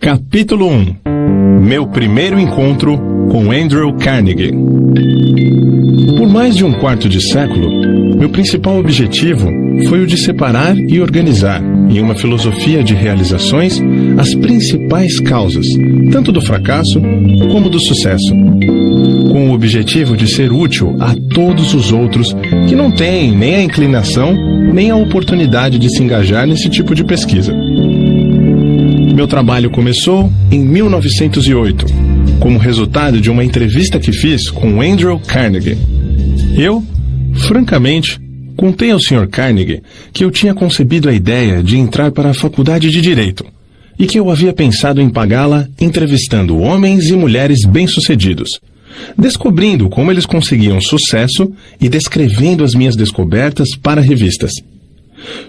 Capítulo 1. Meu primeiro encontro com Andrew Carnegie. Por mais de um quarto de século, meu principal objetivo foi o de separar e organizar, em uma filosofia de realizações, as principais causas, tanto do fracasso como do sucesso, com o objetivo de ser útil a todos os outros que não têm nem a inclinação nem a oportunidade de se engajar nesse tipo de pesquisa. Meu trabalho começou em 1908, como resultado de uma entrevista que fiz com Andrew Carnegie. Eu, francamente, contei ao Sr. Carnegie que eu tinha concebido a ideia de entrar para a faculdade de Direito e que eu havia pensado em pagá-la entrevistando homens e mulheres bem-sucedidos, descobrindo como eles conseguiam sucesso e descrevendo as minhas descobertas para revistas.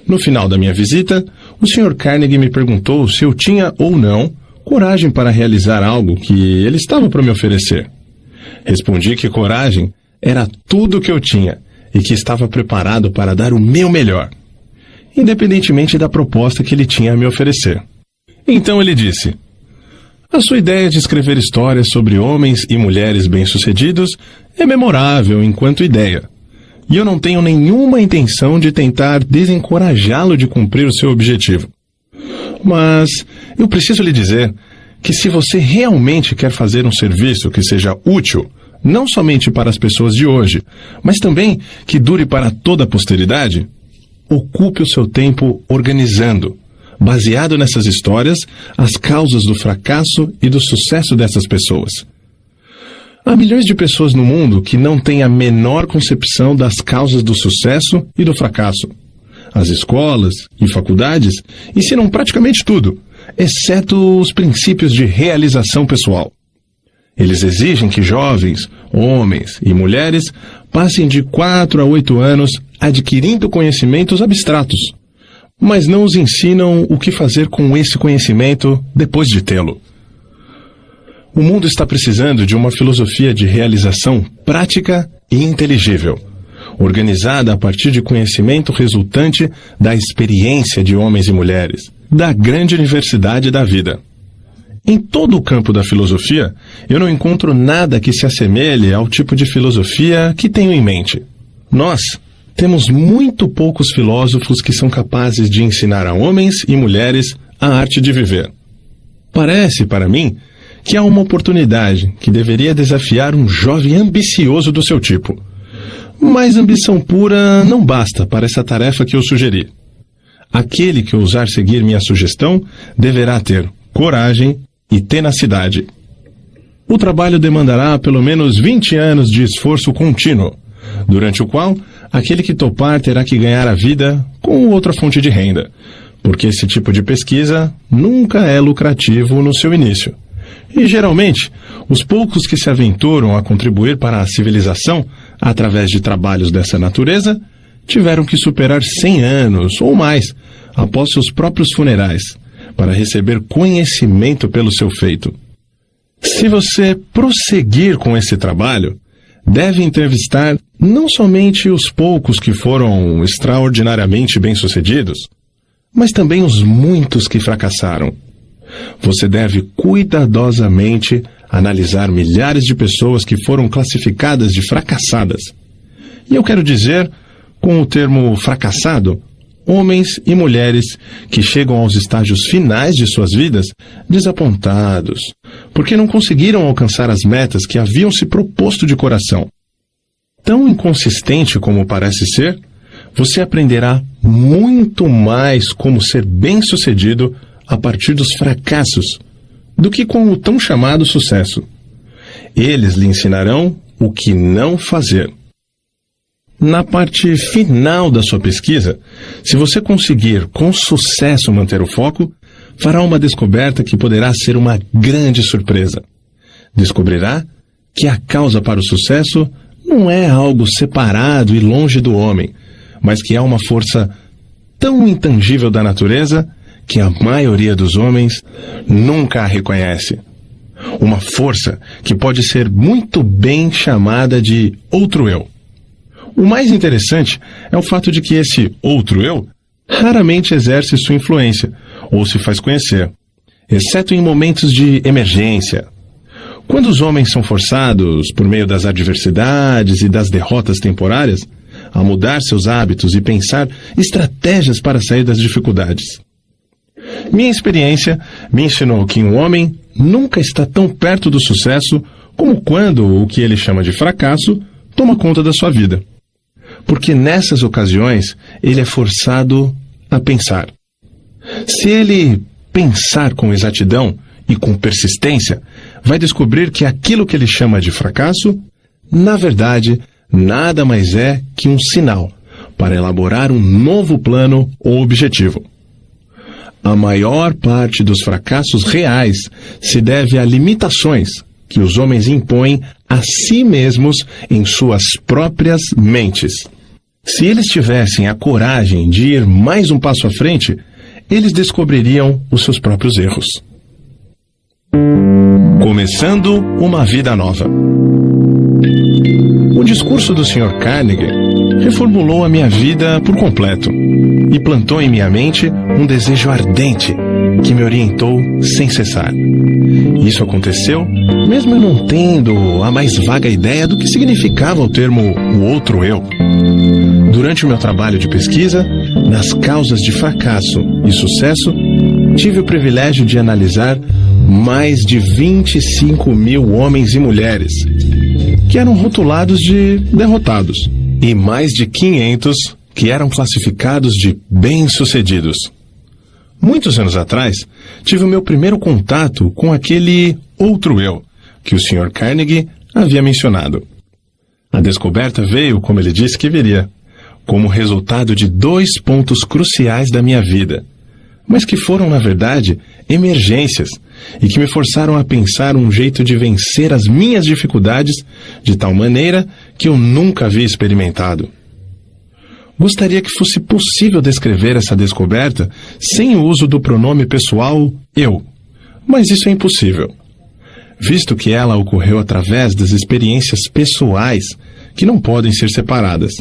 No final da minha visita, o Sr. Carnegie me perguntou se eu tinha ou não coragem para realizar algo que ele estava para me oferecer. Respondi que coragem era tudo o que eu tinha e que estava preparado para dar o meu melhor, independentemente da proposta que ele tinha a me oferecer. Então ele disse: "A sua ideia de escrever histórias sobre homens e mulheres bem-sucedidos é memorável enquanto ideia. E eu não tenho nenhuma intenção de tentar desencorajá-lo de cumprir o seu objetivo. Mas eu preciso lhe dizer que se você realmente quer fazer um serviço que seja útil, não somente para as pessoas de hoje, mas também que dure para toda a posteridade, ocupe o seu tempo organizando, baseado nessas histórias, as causas do fracasso e do sucesso dessas pessoas. Há milhões de pessoas no mundo que não têm a menor concepção das causas do sucesso e do fracasso. As escolas e faculdades ensinam praticamente tudo, exceto os princípios de realização pessoal. Eles exigem que jovens, homens e mulheres passem de 4 a 8 anos adquirindo conhecimentos abstratos, mas não os ensinam o que fazer com esse conhecimento depois de tê-lo. O mundo está precisando de uma filosofia de realização prática e inteligível, organizada a partir de conhecimento resultante da experiência de homens e mulheres, da grande universidade da vida. Em todo o campo da filosofia, eu não encontro nada que se assemelhe ao tipo de filosofia que tenho em mente. Nós temos muito poucos filósofos que são capazes de ensinar a homens e mulheres a arte de viver. Parece, para mim, que há uma oportunidade que deveria desafiar um jovem ambicioso do seu tipo. Mas ambição pura não basta para essa tarefa que eu sugeri. Aquele que ousar seguir minha sugestão deverá ter coragem e tenacidade. O trabalho demandará pelo menos 20 anos de esforço contínuo, durante o qual aquele que topar terá que ganhar a vida com outra fonte de renda, porque esse tipo de pesquisa nunca é lucrativo no seu início. E, geralmente, os poucos que se aventuram a contribuir para a civilização através de trabalhos dessa natureza tiveram que superar 100 anos ou mais após seus próprios funerais para receber conhecimento pelo seu feito. Se você prosseguir com esse trabalho, deve entrevistar não somente os poucos que foram extraordinariamente bem-sucedidos, mas também os muitos que fracassaram. Você deve cuidadosamente analisar milhares de pessoas que foram classificadas de fracassadas. E eu quero dizer, com o termo fracassado, homens e mulheres que chegam aos estágios finais de suas vidas desapontados, porque não conseguiram alcançar as metas que haviam se proposto de coração. Tão inconsistente como parece ser, você aprenderá muito mais como ser bem-sucedido a partir dos fracassos, do que com o tão chamado sucesso. Eles lhe ensinarão o que não fazer. Na parte final da sua pesquisa, se você conseguir com sucesso manter o foco, fará uma descoberta que poderá ser uma grande surpresa. Descobrirá que a causa para o sucesso não é algo separado e longe do homem, mas que é uma força tão intangível da natureza que a maioria dos homens nunca a reconhece. Uma força que pode ser muito bem chamada de outro eu. O mais interessante é o fato de que esse outro eu raramente exerce sua influência ou se faz conhecer. exceto em momentos de emergência. Quando os homens são forçados, por meio das adversidades e das derrotas temporárias, a mudar seus hábitos e pensar estratégias para sair das dificuldades. Minha experiência me ensinou que um homem nunca está tão perto do sucesso como quando o que ele chama de fracasso toma conta da sua vida. Porque nessas ocasiões ele é forçado a pensar. Se ele pensar com exatidão e com persistência, vai descobrir que aquilo que ele chama de fracasso, na verdade, nada mais é que um sinal para elaborar um novo plano ou objetivo. A maior parte dos fracassos reais se deve a limitações que os homens impõem a si mesmos em suas próprias mentes. Se eles tivessem a coragem de ir mais um passo à frente, eles descobririam os seus próprios erros. Começando uma vida nova. O discurso do Sr. Carnegie reformulou a minha vida por completo e plantou em minha mente um desejo ardente que me orientou sem cessar. Isso aconteceu mesmo eu não tendo a mais vaga ideia do que significava o termo "o outro eu". Durante o meu trabalho de pesquisa, nas causas de fracasso e sucesso, tive o privilégio de analisar mais de 25 mil homens e mulheres que eram rotulados de derrotados e mais de 500 que eram classificados de bem-sucedidos. Muitos anos atrás, tive o meu primeiro contato com aquele outro eu que o Sr. Carnegie havia mencionado. A descoberta veio, como ele disse que viria, como resultado de 2 pontos cruciais da minha vida, mas que foram, na verdade, emergências e que me forçaram a pensar um jeito de vencer as minhas dificuldades de tal maneira que eu nunca havia experimentado. Gostaria que fosse possível descrever essa descoberta sem o uso do pronome pessoal eu, mas isso é impossível, visto que ela ocorreu através das experiências pessoais que não podem ser separadas.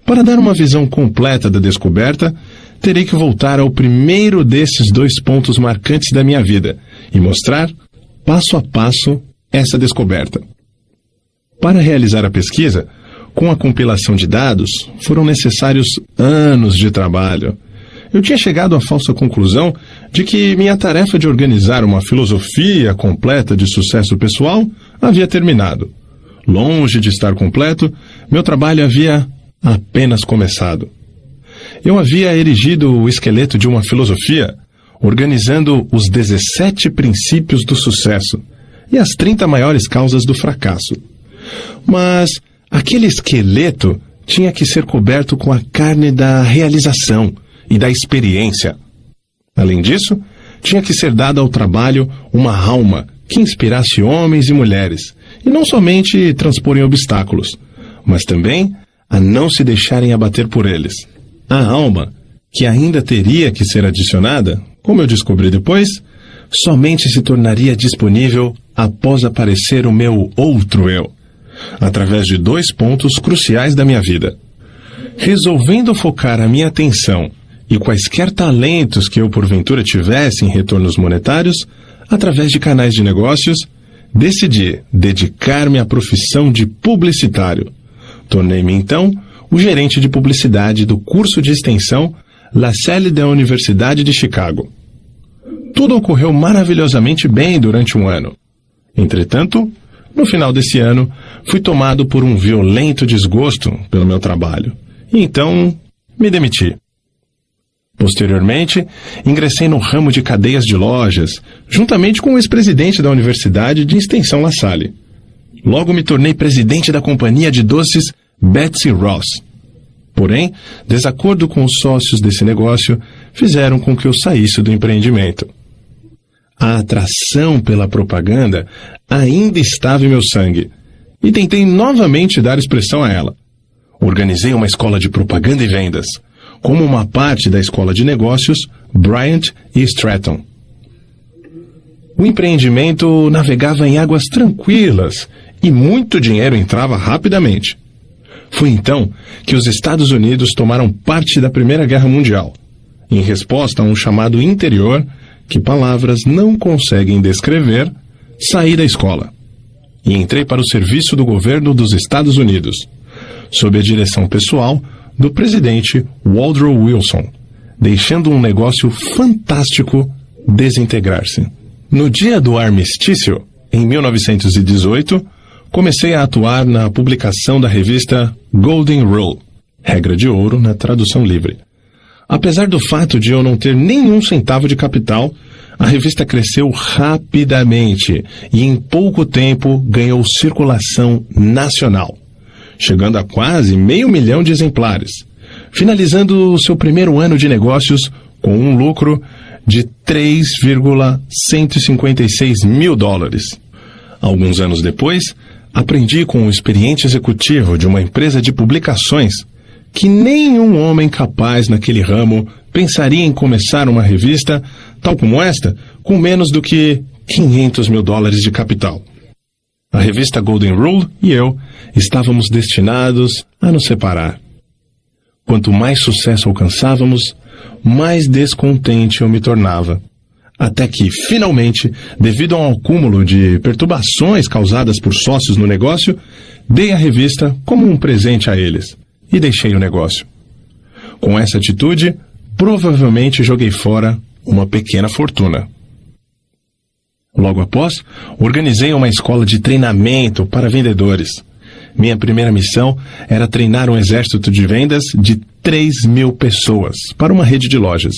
Para dar uma visão completa da descoberta, terei que voltar ao primeiro desses 2 pontos marcantes da minha vida e mostrar, passo a passo, essa descoberta. Para realizar a pesquisa, com a compilação de dados, foram necessários anos de trabalho. Eu tinha chegado à falsa conclusão de que minha tarefa de organizar uma filosofia completa de sucesso pessoal havia terminado. Longe de estar completo, meu trabalho havia apenas começado. Eu havia erigido o esqueleto de uma filosofia, organizando os 17 princípios do sucesso e as 30 maiores causas do fracasso. Mas aquele esqueleto tinha que ser coberto com a carne da realização e da experiência. Além disso, tinha que ser dada ao trabalho uma alma que inspirasse homens e mulheres, e não somente transporem obstáculos, mas também a não se deixarem abater por eles. A alma, que ainda teria que ser adicionada, como eu descobri depois, somente se tornaria disponível após aparecer o meu outro eu, através de 2 pontos cruciais da minha vida. Resolvendo focar a minha atenção e quaisquer talentos que eu porventura tivesse em retornos monetários, através de canais de negócios, decidi dedicar-me à profissão de publicitário. Tornei-me, então, o gerente de publicidade do curso de extensão La Salle da Universidade de Chicago. Tudo ocorreu maravilhosamente bem durante um ano. Entretanto, no final desse ano, fui tomado por um violento desgosto pelo meu trabalho, e então me demiti. Posteriormente, ingressei no ramo de cadeias de lojas, juntamente com o ex-presidente da Universidade de Extensão La Salle. Logo me tornei presidente da companhia de doces Betsy Ross. Porém, desacordo com os sócios desse negócio fizeram com que eu saísse do empreendimento. A atração pela propaganda ainda estava em meu sangue, e tentei novamente dar expressão a ela. Organizei uma escola de propaganda e vendas, como uma parte da escola de negócios Bryant e Stratton. O empreendimento navegava em águas tranquilas e muito dinheiro entrava rapidamente. Foi então que os Estados Unidos tomaram parte da Primeira Guerra Mundial, em resposta a um chamado interior que palavras não conseguem descrever, saí da escola e entrei para o serviço do governo dos Estados Unidos, sob a direção pessoal do presidente Woodrow Wilson, deixando um negócio fantástico desintegrar-se. No dia do armistício, em 1918, comecei a atuar na publicação da revista Golden Rule, regra de ouro na tradução livre. Apesar do fato de eu não ter nenhum centavo de capital, a revista cresceu rapidamente e em pouco tempo ganhou circulação nacional, chegando a quase 500 mil de exemplares, finalizando seu primeiro ano de negócios com um lucro de $3,156 mil. Alguns anos depois, aprendi com um experiente executivo de uma empresa de publicações que nenhum homem capaz naquele ramo pensaria em começar uma revista, tal como esta, com menos do que $500 mil de capital. A revista Golden Rule e eu estávamos destinados a nos separar. Quanto mais sucesso alcançávamos, mais descontente eu me tornava. Até que, finalmente, devido a um acúmulo de perturbações causadas por sócios no negócio, dei a revista como um presente a eles e deixei o negócio. Com essa atitude, provavelmente joguei fora uma pequena fortuna. Logo após, organizei uma escola de treinamento para vendedores. Minha primeira missão era treinar um exército de vendas de 3.000 pessoas para uma rede de lojas.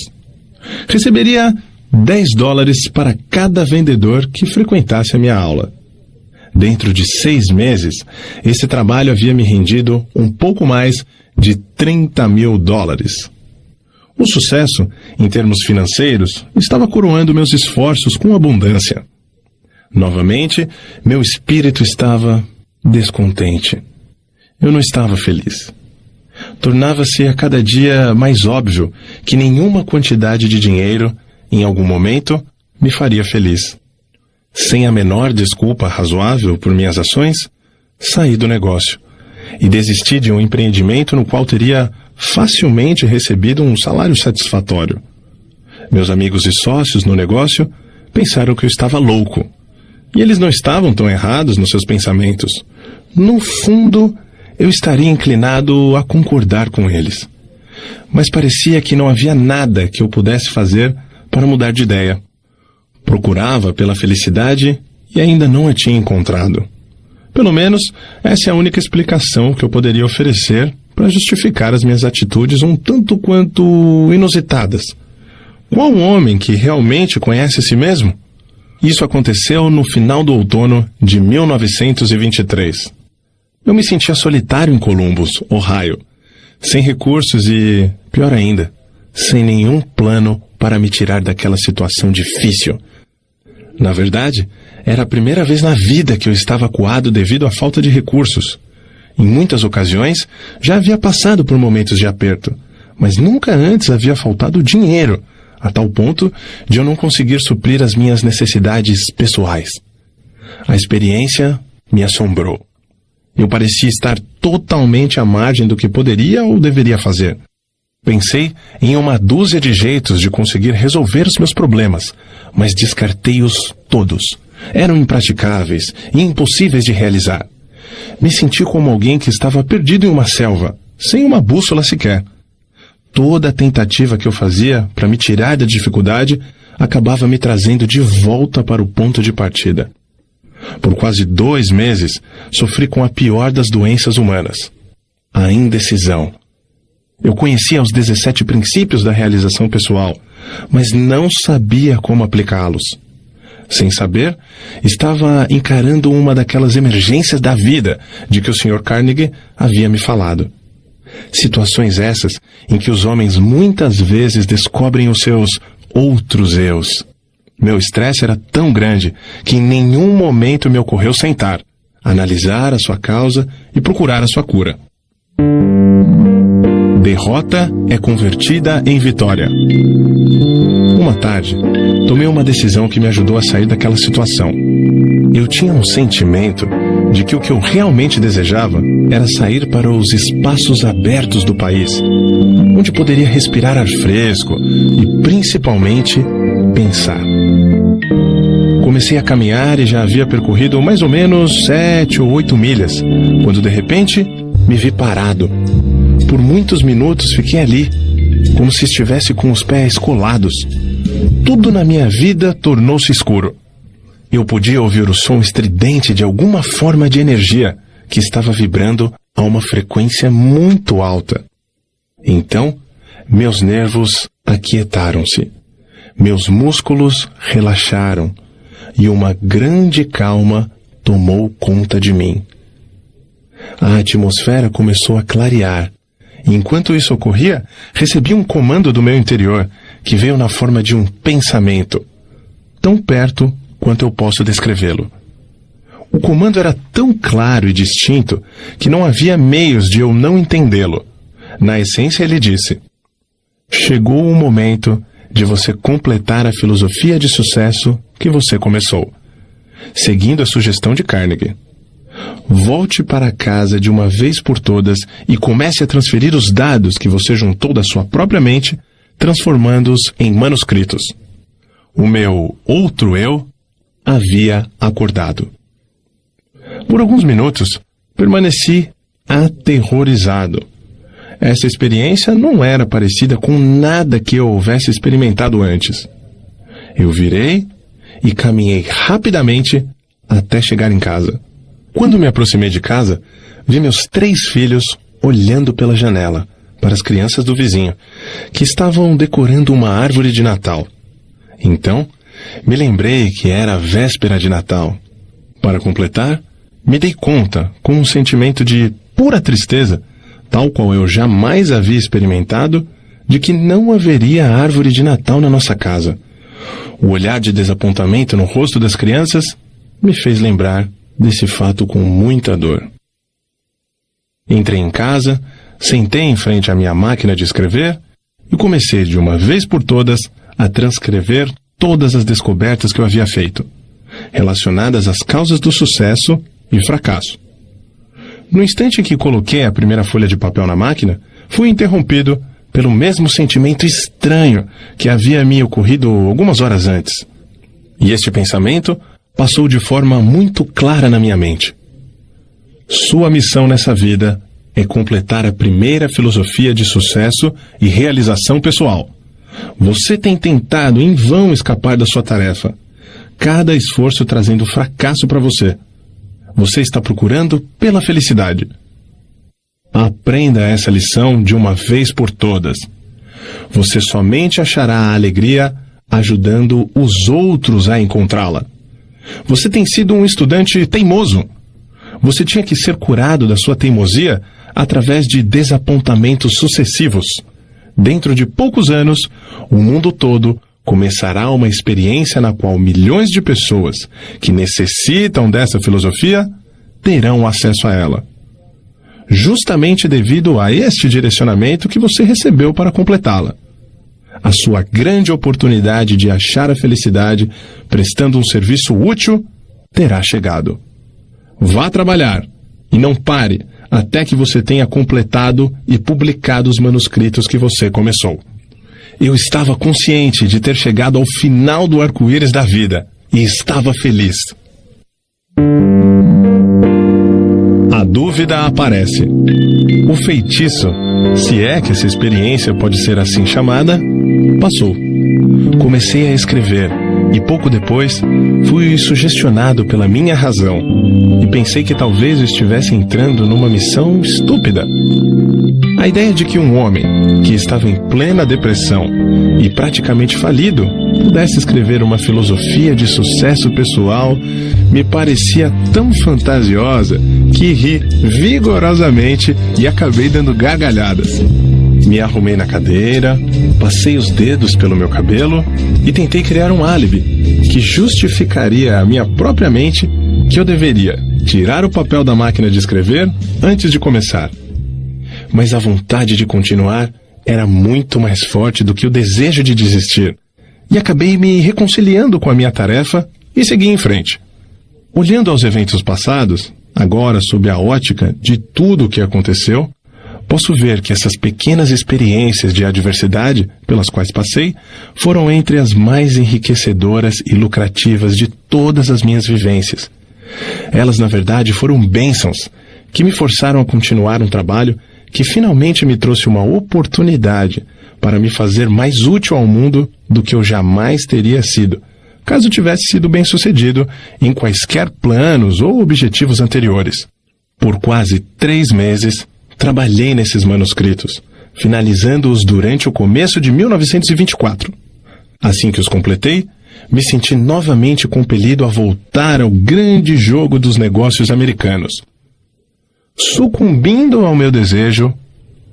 Receberia $10 para cada vendedor que frequentasse a minha aula. Dentro de 6 meses, esse trabalho havia me rendido um pouco mais de $30 mil. O sucesso, em termos financeiros, estava coroando meus esforços com abundância. Novamente, meu espírito estava descontente. Eu não estava feliz. Tornava-se a cada dia mais óbvio que nenhuma quantidade de dinheiro, em algum momento, me faria feliz. Sem a menor desculpa razoável por minhas ações, saí do negócio e desisti de um empreendimento no qual teria facilmente recebido um salário satisfatório. Meus amigos e sócios no negócio pensaram que eu estava louco. E eles não estavam tão errados nos seus pensamentos. No fundo, eu estaria inclinado a concordar com eles. Mas parecia que não havia nada que eu pudesse fazer para mudar de ideia. Procurava pela felicidade e ainda não a tinha encontrado. Pelo menos, essa é a única explicação que eu poderia oferecer para justificar as minhas atitudes um tanto quanto inusitadas. Qual homem que realmente conhece a si mesmo? Isso aconteceu no final do outono de 1923. Eu me sentia solitário em Columbus, Ohio, sem recursos e, pior ainda, sem nenhum plano para me tirar daquela situação difícil. Na verdade, era a primeira vez na vida que eu estava acuado devido à falta de recursos. Em muitas ocasiões, já havia passado por momentos de aperto, mas nunca antes havia faltado dinheiro, a tal ponto de eu não conseguir suprir as minhas necessidades pessoais. A experiência me assombrou. Eu parecia estar totalmente à margem do que poderia ou deveria fazer. Pensei em uma dúzia de jeitos de conseguir resolver os meus problemas, mas descartei-os todos. Eram impraticáveis e impossíveis de realizar. Me senti como alguém que estava perdido em uma selva, sem uma bússola sequer. Toda a tentativa que eu fazia para me tirar da dificuldade acabava me trazendo de volta para o ponto de partida. Por quase 2 meses, sofri com a pior das doenças humanas, a indecisão. Eu conhecia os 17 princípios da realização pessoal, mas não sabia como aplicá-los. Sem saber, estava encarando uma daquelas emergências da vida de que o Sr. Carnegie havia me falado. Situações essas em que os homens muitas vezes descobrem os seus outros eus. Meu estresse era tão grande que em nenhum momento me ocorreu sentar, analisar a sua causa e procurar a sua cura. derrota é convertida em vitória. Uma tarde, tomei uma decisão que me ajudou a sair daquela situação. Eu tinha um sentimento de que o que eu realmente desejava era sair para os espaços abertos do país, onde poderia respirar ar fresco e, principalmente, pensar. Comecei a caminhar e já havia percorrido mais ou menos 7 ou 8 milhas, quando de repente me vi parado. Por muitos minutos fiquei ali, como se estivesse com os pés colados. Tudo na minha vida tornou-se escuro. Eu podia ouvir o som estridente de alguma forma de energia que estava vibrando a uma frequência muito alta. Então, meus nervos aquietaram-se, meus músculos relaxaram e uma grande calma tomou conta de mim. A atmosfera começou a clarear. Enquanto isso ocorria, recebi um comando do meu interior, que veio na forma de um pensamento, tão perto quanto eu posso descrevê-lo. O comando era tão claro e distinto que não havia meios de eu não entendê-lo. Na essência, ele disse: chegou o momento de você completar a filosofia de sucesso que você começou, seguindo a sugestão de Carnegie. Volte para casa de uma vez por todas e comece a transferir os dados que você juntou da sua própria mente, transformando-os em manuscritos. O meu outro eu havia acordado. Por alguns minutos, permaneci aterrorizado. Essa experiência não era parecida com nada que eu houvesse experimentado antes. Eu virei e caminhei rapidamente até chegar em casa. Quando me aproximei de casa, vi meus 3 filhos olhando pela janela para as crianças do vizinho, que estavam decorando uma árvore de Natal. Então, me lembrei que era a véspera de Natal. Para completar, me dei conta, com um sentimento de pura tristeza, tal qual eu jamais havia experimentado, de que não haveria árvore de Natal na nossa casa. O olhar de desapontamento no rosto das crianças me fez lembrar desse fato com muita dor. Entrei em casa, sentei em frente à minha máquina de escrever e comecei de uma vez por todas a transcrever todas as descobertas que eu havia feito, relacionadas às causas do sucesso e fracasso. No instante em que coloquei a primeira folha de papel na máquina, fui interrompido pelo mesmo sentimento estranho que havia me ocorrido algumas horas antes. E este pensamento passou de forma muito clara na minha mente. Sua missão nessa vida é completar a primeira filosofia de sucesso e realização pessoal. Você tem tentado em vão escapar da sua tarefa, cada esforço trazendo fracasso para você. Você está procurando pela felicidade. Aprenda essa lição de uma vez por todas. Você somente achará a alegria ajudando os outros a encontrá-la. Você tem sido um estudante teimoso. Você tinha que ser curado da sua teimosia através de desapontamentos sucessivos. Dentro de poucos anos, o mundo todo começará uma experiência na qual milhões de pessoas que necessitam dessa filosofia terão acesso a ela. Justamente devido a este direcionamento que você recebeu para completá-la. A sua grande oportunidade de achar a felicidade prestando um serviço útil terá chegado. Vá trabalhar e não pare até que você tenha completado e publicado os manuscritos que você começou. Eu estava consciente de ter chegado ao final do arco-íris da vida e estava feliz. A dúvida aparece. O feitiço, se é que essa experiência pode ser assim chamada, passou. Comecei a escrever e pouco depois fui sugestionado pela minha razão e pensei que talvez eu estivesse entrando numa missão estúpida. A ideia de que um homem que estava em plena depressão e praticamente falido pudesse escrever uma filosofia de sucesso pessoal me parecia tão fantasiosa que ri vigorosamente e acabei dando gargalhadas. Me arrumei na cadeira, passei os dedos pelo meu cabelo e tentei criar um álibi que justificaria à minha própria mente que eu deveria tirar o papel da máquina de escrever antes de começar. mas a vontade de continuar era muito mais forte do que o desejo de desistir, e acabei me reconciliando com a minha tarefa e segui em frente. Olhando aos eventos passados, agora sob a ótica de tudo o que aconteceu, posso ver que essas pequenas experiências de adversidade pelas quais passei foram entre as mais enriquecedoras e lucrativas de todas as minhas vivências. Elas, na verdade, foram bênçãos que me forçaram a continuar um trabalho que finalmente me trouxe uma oportunidade para me fazer mais útil ao mundo do que eu jamais teria sido, caso tivesse sido bem-sucedido em quaisquer planos ou objetivos anteriores. Por quase 3 meses, trabalhei nesses manuscritos, finalizando-os durante o começo de 1924. Assim que os completei, me senti novamente compelido a voltar ao grande jogo dos negócios americanos. Sucumbindo ao meu desejo,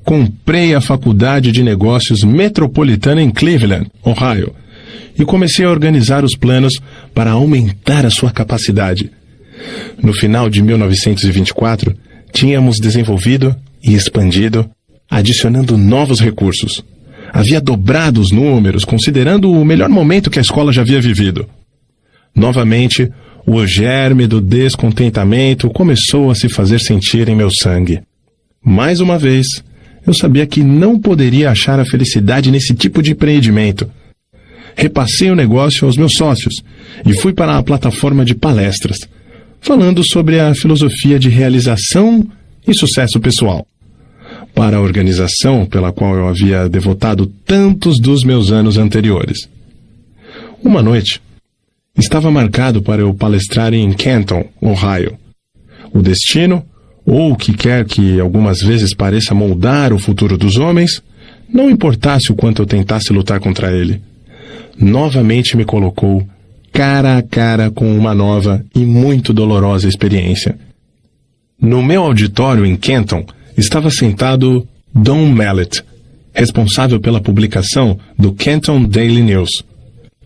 comprei a Faculdade de Negócios Metropolitana em Cleveland, Ohio, e comecei a organizar os planos para aumentar a sua capacidade. No final de 1924, tínhamos desenvolvido e expandido, adicionando novos recursos. Havia dobrado os números, considerando o melhor momento que a escola já havia vivido. Novamente, o germe do descontentamento começou a se fazer sentir em meu sangue. Mais uma vez, eu sabia que não poderia achar a felicidade nesse tipo de empreendimento. Repassei o negócio aos meus sócios e fui para a plataforma de palestras, falando sobre a filosofia de realização e sucesso pessoal, para a organização pela qual eu havia devotado tantos dos meus anos anteriores. Uma noite, estava marcado para eu palestrar em Canton, Ohio. O destino, ou o que quer que algumas vezes pareça moldar o futuro dos homens, não importasse o quanto eu tentasse lutar contra ele, novamente me colocou cara a cara com uma nova e muito dolorosa experiência. No meu auditório em Canton estava sentado Don Mallet, responsável pela publicação do Canton Daily News.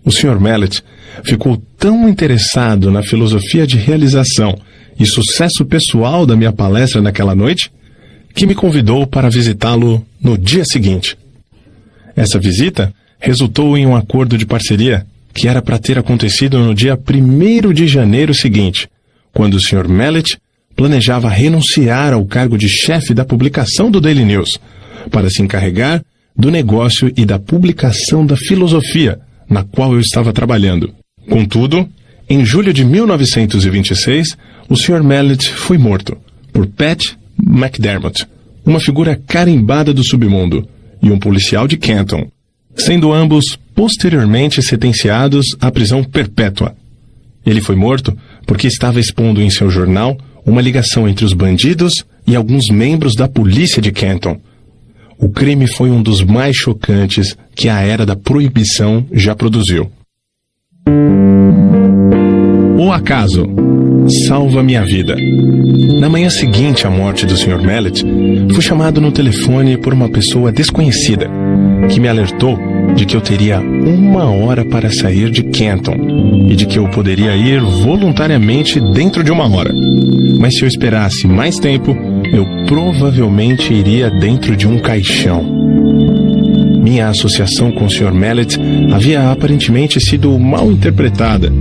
O Sr. Mallet ficou tão interessado na filosofia de realização e sucesso pessoal da minha palestra naquela noite, que me convidou para visitá-lo no dia seguinte. Essa visita resultou em um acordo de parceria que era para ter acontecido no dia 1º de janeiro seguinte, quando o Sr. Mallet planejava renunciar ao cargo de chefe da publicação do Daily News, para se encarregar do negócio e da publicação da filosofia na qual eu estava trabalhando. Contudo, em julho de 1926, o Sr. Mallet foi morto por Pat McDermott, uma figura carimbada do submundo, e um policial de Canton, sendo ambos posteriormente sentenciados à prisão perpétua. Ele foi morto porque estava expondo em seu jornal uma ligação entre os bandidos e alguns membros da polícia de Canton. O crime foi um dos mais chocantes que a era da proibição já produziu. O acaso salva minha vida. Na manhã seguinte à morte do Sr. Mallet, fui chamado no telefone por uma pessoa desconhecida, que me alertou de que eu teria 1 hora para sair de Canton e de que eu poderia ir voluntariamente dentro de 1 hora. Mas se eu esperasse mais tempo, eu provavelmente iria dentro de um caixão. Minha associação com o Sr. Mallet havia aparentemente sido mal interpretada.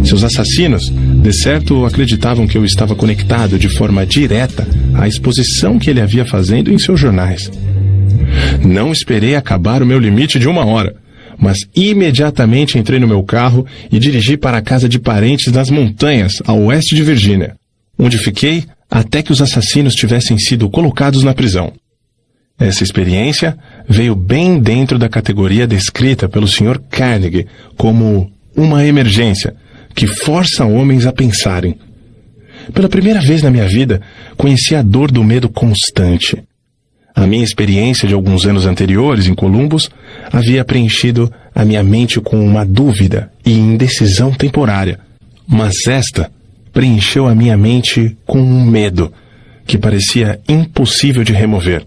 Seus assassinos, de certo, acreditavam que eu estava conectado de forma direta à exposição que ele havia fazendo em seus jornais. Não esperei acabar o meu limite de 1 hora, mas imediatamente entrei no meu carro e dirigi para a casa de parentes nas montanhas, a oeste de Virgínia, onde fiquei até que os assassinos tivessem sido colocados na prisão. Essa experiência veio bem dentro da categoria descrita pelo Sr. Carnegie como uma emergência que força homens a pensarem. Pela primeira vez na minha vida, conheci a dor do medo constante. A minha experiência de alguns anos anteriores em Columbus havia preenchido a minha mente com uma dúvida e indecisão temporária, mas esta preencheu a minha mente com um medo que parecia impossível de remover.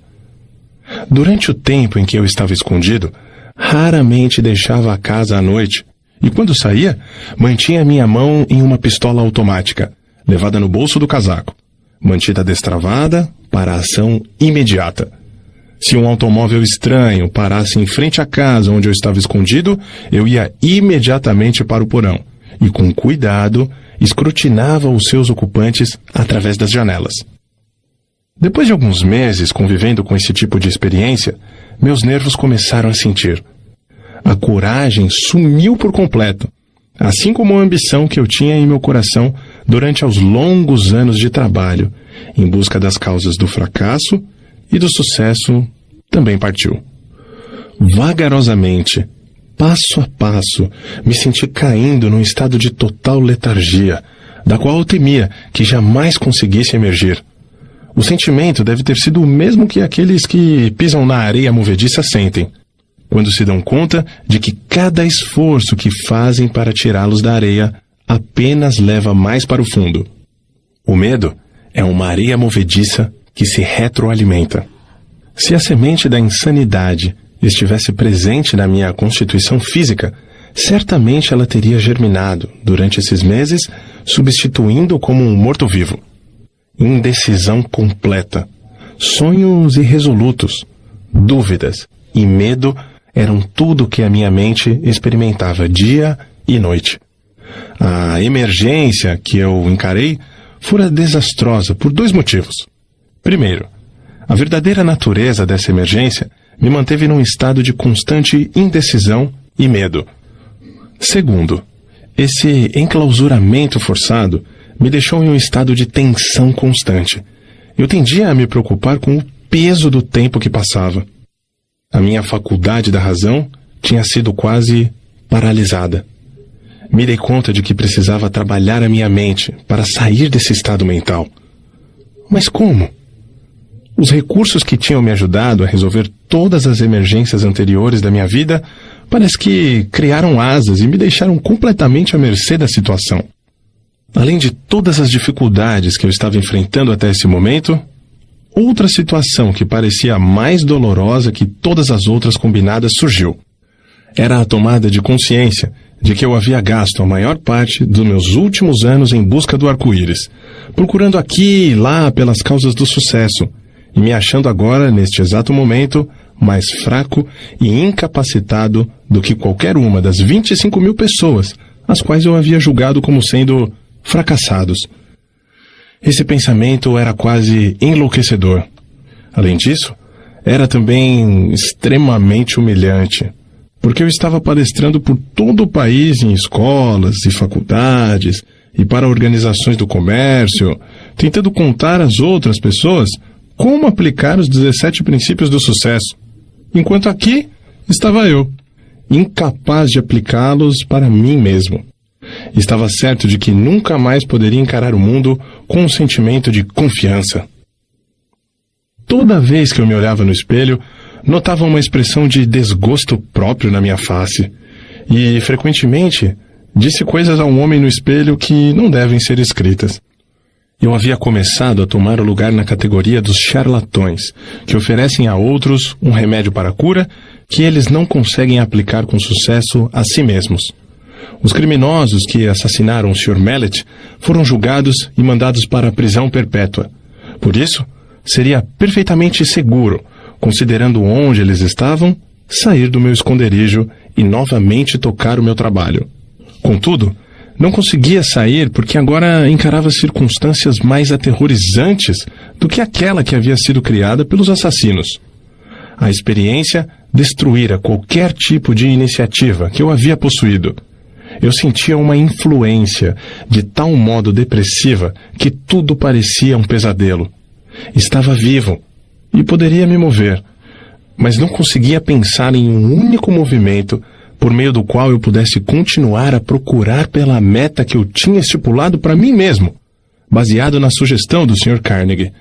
Durante o tempo em que eu estava escondido, raramente deixava a casa à noite, e quando saía, mantinha minha mão em uma pistola automática, levada no bolso do casaco, mantida destravada para a ação imediata. Se um automóvel estranho parasse em frente à casa onde eu estava escondido, eu ia imediatamente para o porão e, com cuidado, escrutinava os seus ocupantes através das janelas. Depois de alguns meses convivendo com esse tipo de experiência, meus nervos começaram a sentir. A coragem sumiu por completo, assim como a ambição que eu tinha em meu coração durante os longos anos de trabalho, em busca das causas do fracasso e do sucesso, também partiu. Vagarosamente, passo a passo, me senti caindo num estado de total letargia, da qual eu temia que jamais conseguisse emergir. O sentimento deve ter sido o mesmo que aqueles que pisam na areia movediça sentem, quando se dão conta de que cada esforço que fazem para tirá-los da areia apenas leva mais para o fundo. O medo é uma areia movediça que se retroalimenta. Se a semente da insanidade estivesse presente na minha constituição física, certamente ela teria germinado durante esses meses, substituindo como um morto-vivo. Indecisão completa, sonhos irresolutos, dúvidas e medo eram tudo que a minha mente experimentava dia e noite. A emergência que eu encarei fora desastrosa por 2 motivos. Primeiro, a verdadeira natureza dessa emergência me manteve num estado de constante indecisão e medo. Segundo, esse enclausuramento forçado me deixou em um estado de tensão constante. Eu tendia a me preocupar com o peso do tempo que passava. A minha faculdade da razão tinha sido quase paralisada. Me dei conta de que precisava trabalhar a minha mente para sair desse estado mental. Mas como? Os recursos que tinham me ajudado a resolver todas as emergências anteriores da minha vida parece que criaram asas e me deixaram completamente à mercê da situação. Além de todas as dificuldades que eu estava enfrentando até esse momento, outra situação que parecia mais dolorosa que todas as outras combinadas surgiu. Era a tomada de consciência de que eu havia gasto a maior parte dos meus últimos anos em busca do arco-íris, procurando aqui e lá pelas causas do sucesso, e me achando agora, neste exato momento, mais fraco e incapacitado do que qualquer uma das 25.000 pessoas, as quais eu havia julgado como sendo fracassados. Esse pensamento era quase enlouquecedor. Além disso, era também extremamente humilhante, porque eu estava palestrando por todo o país em escolas e faculdades e para organizações do comércio, tentando contar às outras pessoas como aplicar os 17 princípios do sucesso, enquanto aqui estava eu, incapaz de aplicá-los para mim mesmo. Estava certo de que nunca mais poderia encarar o mundo com um sentimento de confiança. Toda vez que eu me olhava no espelho, notava uma expressão de desgosto próprio na minha face, e, frequentemente, disse coisas a um homem no espelho que não devem ser escritas. Eu havia começado a tomar o lugar na categoria dos charlatões, que oferecem a outros um remédio para a cura que eles não conseguem aplicar com sucesso a si mesmos. Os criminosos que assassinaram o Sr. Mallet foram julgados e mandados para a prisão perpétua. Por isso, seria perfeitamente seguro, considerando onde eles estavam, sair do meu esconderijo e novamente tocar o meu trabalho. Contudo, não conseguia sair porque agora encarava circunstâncias mais aterrorizantes do que aquela que havia sido criada pelos assassinos. A experiência destruíra qualquer tipo de iniciativa que eu havia possuído. Eu sentia uma influência de tal modo depressiva que tudo parecia um pesadelo. Estava vivo e poderia me mover, mas não conseguia pensar em um único movimento por meio do qual eu pudesse continuar a procurar pela meta que eu tinha estipulado para mim mesmo, baseado na sugestão do Sr. Carnegie.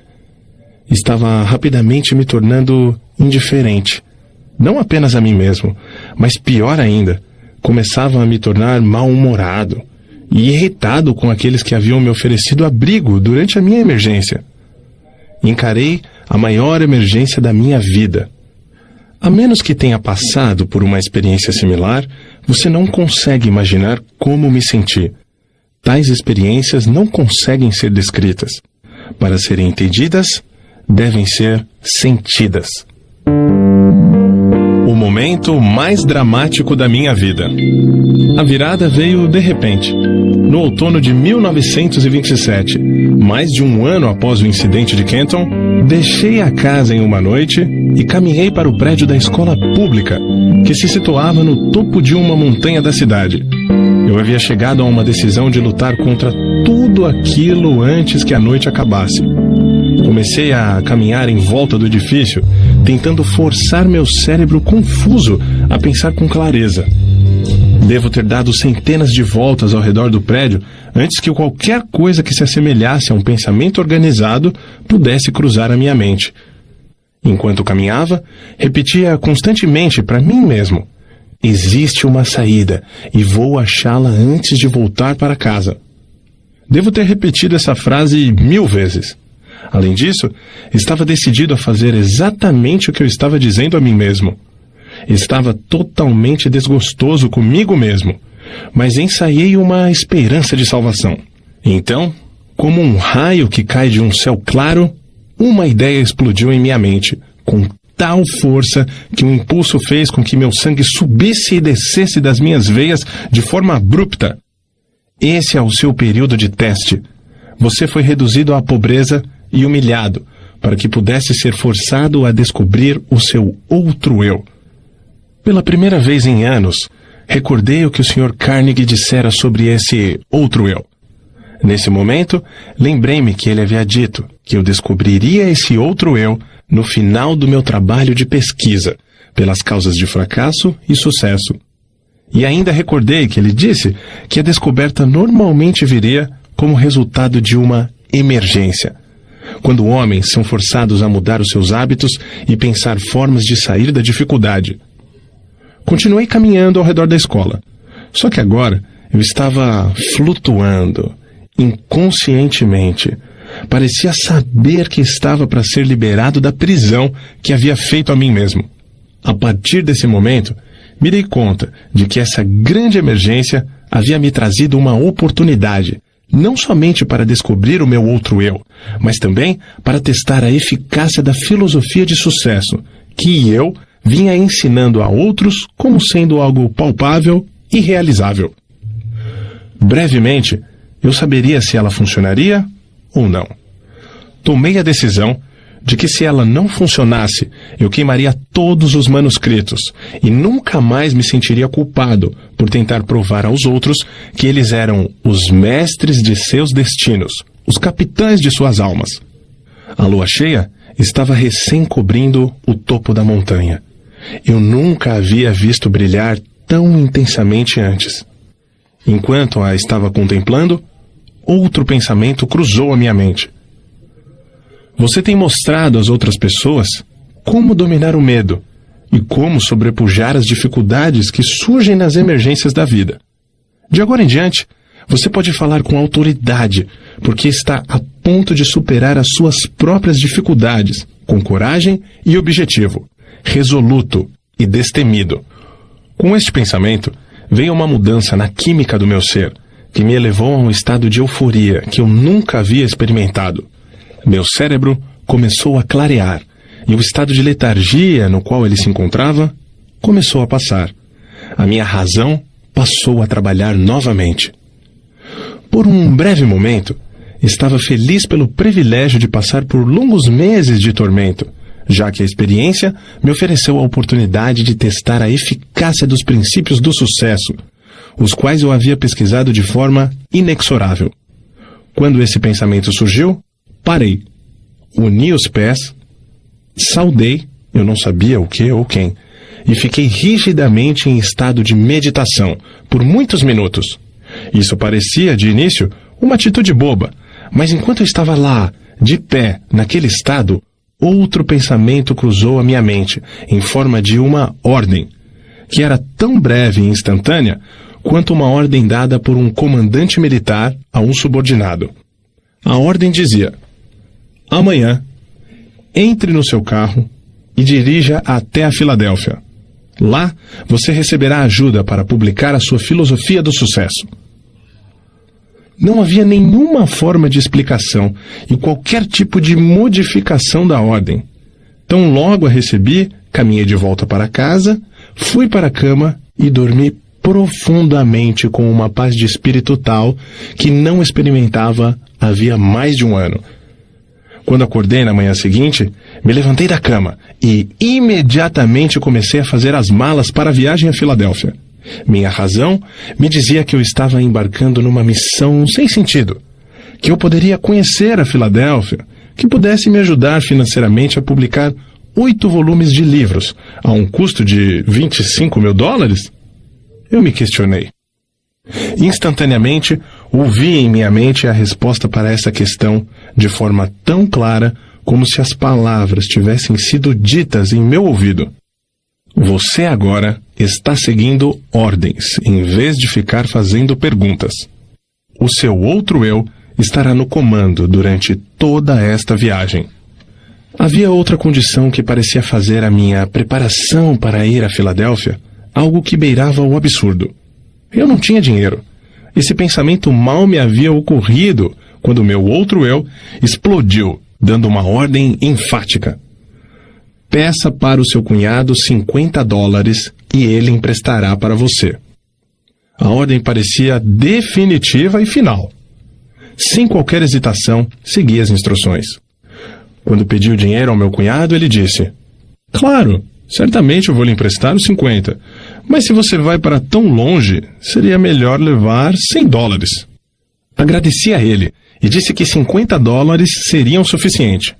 Estava rapidamente me tornando indiferente, não apenas a mim mesmo, mas pior ainda, começava a me tornar mal-humorado e irritado com aqueles que haviam me oferecido abrigo durante a minha emergência. Encarei a maior emergência da minha vida. A menos que tenha passado por uma experiência similar, você não consegue imaginar como me senti. Tais experiências não conseguem ser descritas. Para serem entendidas, devem ser sentidas. O momento mais dramático da minha vida. A virada veio de repente. No outono de 1927, mais de um ano após o incidente de Kenton, deixei a casa em uma noite e caminhei para o prédio da escola pública, que se situava no topo de uma montanha da cidade. Eu havia chegado a uma decisão de lutar contra tudo aquilo antes que a noite acabasse. Comecei a caminhar em volta do edifício, tentando forçar meu cérebro confuso a pensar com clareza. Devo ter dado centenas de voltas ao redor do prédio antes que qualquer coisa que se assemelhasse a um pensamento organizado pudesse cruzar a minha mente. Enquanto caminhava, repetia constantemente para mim mesmo: existe uma saída e vou achá-la antes de voltar para casa. Devo ter repetido essa frase 1000 vezes. Além disso, estava decidido a fazer exatamente o que eu estava dizendo a mim mesmo. Estava totalmente desgostoso comigo mesmo, mas ensaiei uma esperança de salvação. Então, como um raio que cai de um céu claro, uma ideia explodiu em minha mente, com tal força que o impulso fez com que meu sangue subisse e descesse das minhas veias de forma abrupta. Esse é o seu período de teste. Você foi reduzido à pobreza e humilhado, para que pudesse ser forçado a descobrir o seu outro eu. Pela primeira vez em anos, recordei o que o Sr. Carnegie dissera sobre esse outro eu. Nesse momento, lembrei-me que ele havia dito que eu descobriria esse outro eu no final do meu trabalho de pesquisa, pelas causas de fracasso e sucesso. E ainda recordei que ele disse que a descoberta normalmente viria como resultado de uma emergência, quando homens são forçados a mudar os seus hábitos e pensar formas de sair da dificuldade. Continuei caminhando ao redor da escola, só que agora eu estava flutuando, inconscientemente. Parecia saber que estava para ser liberado da prisão que havia feito a mim mesmo. A partir desse momento, me dei conta de que essa grande emergência havia me trazido uma oportunidade, não somente para descobrir o meu outro eu, mas também para testar a eficácia da filosofia de sucesso, que eu vinha ensinando a outros como sendo algo palpável e realizável. Brevemente, eu saberia se ela funcionaria ou não. Tomei a decisão de que se ela não funcionasse, eu queimaria todos os manuscritos e nunca mais me sentiria culpado por tentar provar aos outros que eles eram os mestres de seus destinos, os capitães de suas almas. A lua cheia estava recém cobrindo o topo da montanha. Eu nunca havia visto brilhar tão intensamente antes. Enquanto a estava contemplando, outro pensamento cruzou a minha mente. Você tem mostrado às outras pessoas como dominar o medo e como sobrepujar as dificuldades que surgem nas emergências da vida. De agora em diante, você pode falar com autoridade, porque está a ponto de superar as suas próprias dificuldades, com coragem e objetivo, resoluto e destemido. Com este pensamento, veio uma mudança na química do meu ser, que me elevou a um estado de euforia que eu nunca havia experimentado. Meu cérebro começou a clarear, e o estado de letargia no qual ele se encontrava começou a passar. A minha razão passou a trabalhar novamente. Por um breve momento, estava feliz pelo privilégio de passar por longos meses de tormento, já que a experiência me ofereceu a oportunidade de testar a eficácia dos princípios do sucesso, os quais eu havia pesquisado de forma inexorável. Quando esse pensamento surgiu, parei, uni os pés, saudei, eu não sabia o que ou quem, e fiquei rigidamente em estado de meditação por muitos minutos. Isso parecia, de início, uma atitude boba, mas enquanto eu estava lá, de pé, naquele estado, outro pensamento cruzou a minha mente, em forma de uma ordem, que era tão breve e instantânea quanto uma ordem dada por um comandante militar a um subordinado. A ordem dizia: amanhã, entre no seu carro e dirija até a Filadélfia. Lá, você receberá ajuda para publicar a sua filosofia do sucesso. Não havia nenhuma forma de explicação e qualquer tipo de modificação da ordem. Tão logo a recebi, caminhei de volta para casa, fui para a cama e dormi profundamente com uma paz de espírito tal que não experimentava havia mais de um ano. Quando acordei na manhã seguinte, me levantei da cama e imediatamente comecei a fazer as malas para a viagem a Filadélfia. Minha razão me dizia que eu estava embarcando numa missão sem sentido, que eu poderia conhecer a Filadélfia, que pudesse me ajudar financeiramente a publicar 8 volumes de livros a um custo de $25 mil. Eu me questionei. Instantaneamente, ouvi em minha mente a resposta para essa questão de forma tão clara como se as palavras tivessem sido ditas em meu ouvido. Você agora está seguindo ordens, em vez de ficar fazendo perguntas. O seu outro eu estará no comando durante toda esta viagem. Havia outra condição que parecia fazer a minha preparação para ir a Filadélfia algo que beirava o absurdo. Eu não tinha dinheiro. Esse pensamento mal me havia ocorrido quando meu outro eu explodiu, dando uma ordem enfática. Peça para o seu cunhado $50 e ele emprestará para você. A ordem parecia definitiva e final. Sem qualquer hesitação, segui as instruções. Quando pedi o dinheiro ao meu cunhado, ele disse: "Claro, certamente eu vou lhe emprestar os 50, mas se você vai para tão longe, seria melhor levar $100. Agradeci a ele e disse que $50 seriam suficiente.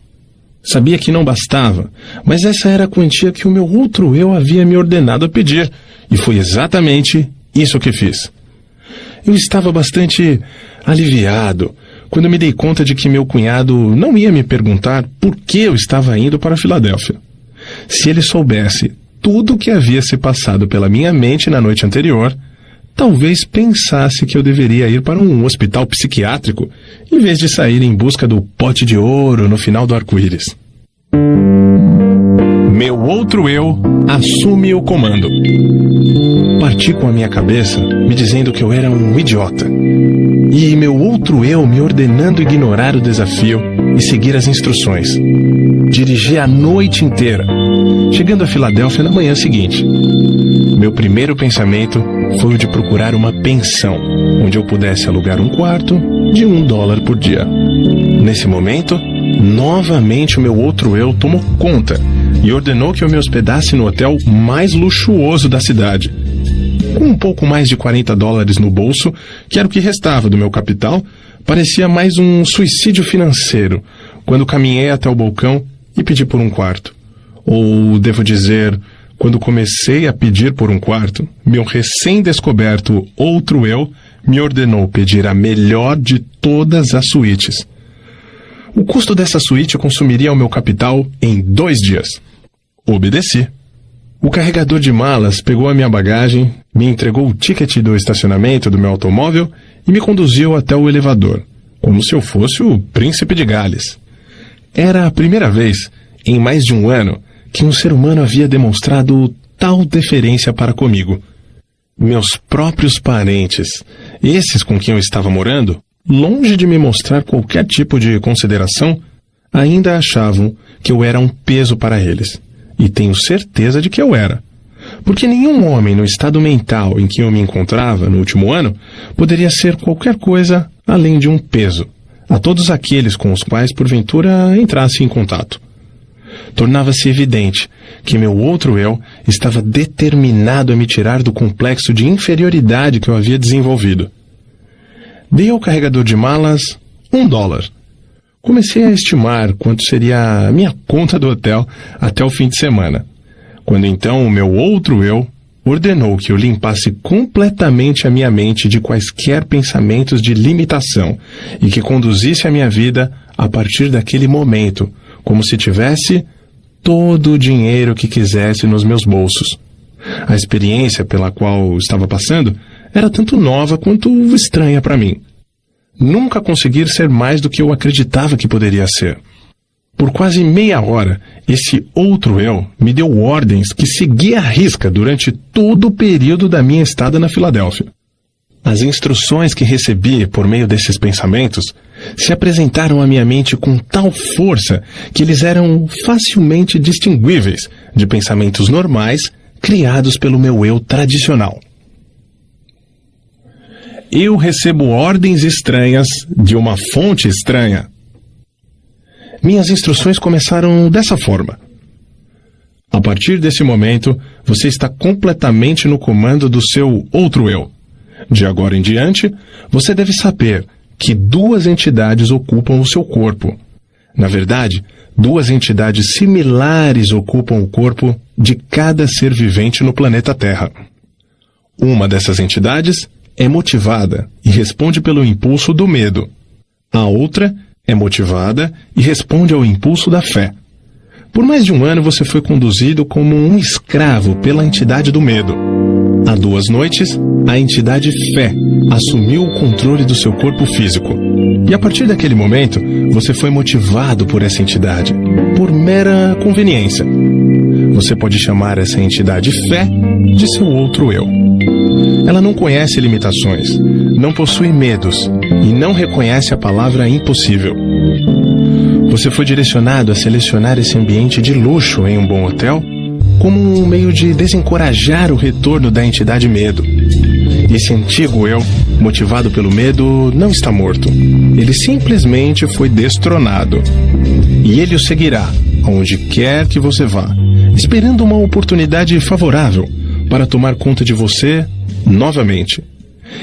Sabia que não bastava, mas essa era a quantia que o meu outro eu havia me ordenado a pedir, e foi exatamente isso que fiz. Eu estava bastante aliviado quando me dei conta de que meu cunhado não ia me perguntar por que eu estava indo para Filadélfia. Se ele soubesse tudo o que havia se passado pela minha mente na noite anterior, talvez pensasse que eu deveria ir para um hospital psiquiátrico, em vez de sair em busca do pote de ouro no final do arco-íris. Meu outro eu assume o comando. Parti com a minha cabeça me dizendo que eu era um idiota, e meu outro eu me ordenando ignorar o desafio e seguir as instruções. Dirigi a noite inteira, chegando a Filadélfia na manhã seguinte. Meu primeiro pensamento foi o de procurar uma pensão, onde eu pudesse alugar um quarto de $1 por dia. Nesse momento, novamente o meu outro eu tomou conta e ordenou que eu me hospedasse no hotel mais luxuoso da cidade. Com um pouco mais de $40 no bolso, que era o que restava do meu capital, parecia mais um suicídio financeiro, quando caminhei até o balcão e pedi por um quarto. Ou, devo dizer, quando comecei a pedir por um quarto, meu recém-descoberto outro eu me ordenou pedir a melhor de todas as suítes. O custo dessa suíte consumiria o meu capital em 2 dias. Obedeci. O carregador de malas pegou a minha bagagem, me entregou o ticket do estacionamento do meu automóvel e me conduziu até o elevador, como se eu fosse o príncipe de Gales. Era a primeira vez, em mais de um ano, que um ser humano havia demonstrado tal deferência para comigo. Meus próprios parentes, esses com quem eu estava morando, longe de me mostrar qualquer tipo de consideração, ainda achavam que eu era um peso para eles. E tenho certeza de que eu era. Porque nenhum homem no estado mental em que eu me encontrava no último ano poderia ser qualquer coisa além de um peso a todos aqueles com os quais porventura entrasse em contato. Tornava-se evidente que meu outro eu estava determinado a me tirar do complexo de inferioridade que eu havia desenvolvido. Dei ao carregador de malas $1. Comecei a estimar quanto seria a minha conta do hotel até o fim de semana, quando então o meu outro eu ordenou que eu limpasse completamente a minha mente de quaisquer pensamentos de limitação e que conduzisse a minha vida a partir daquele momento, como se tivesse todo o dinheiro que quisesse nos meus bolsos. A experiência pela qual estava passando era tanto nova quanto estranha para mim. Nunca consegui ser mais do que eu acreditava que poderia ser. Por quase meia hora, esse outro eu me deu ordens que segui à risca durante todo o período da minha estada na Filadélfia. As instruções que recebi por meio desses pensamentos se apresentaram à minha mente com tal força que eles eram facilmente distinguíveis de pensamentos normais criados pelo meu eu tradicional. Eu recebo ordens estranhas de uma fonte estranha. Minhas instruções começaram dessa forma. A partir desse momento, você está completamente no comando do seu outro eu. De agora em diante, você deve saber que duas entidades ocupam o seu corpo. Na verdade, duas entidades similares ocupam o corpo de cada ser vivente no planeta Terra. Uma dessas entidades é motivada e responde pelo impulso do medo. A outra é motivada e responde ao impulso da fé. Por mais de um ano você foi conduzido como um escravo pela entidade do medo. Há 2 noites, a entidade fé assumiu o controle do seu corpo físico. E a partir daquele momento, você foi motivado por essa entidade, por mera conveniência. Você pode chamar essa entidade fé de seu outro eu. Ela não conhece limitações, não possui medos e não reconhece a palavra impossível. Você foi direcionado a selecionar esse ambiente de luxo em um bom hotel como um meio de desencorajar o retorno da entidade medo. Esse antigo eu, motivado pelo medo, não está morto. Ele simplesmente foi destronado. E ele o seguirá, aonde quer que você vá, esperando uma oportunidade favorável para tomar conta de você novamente.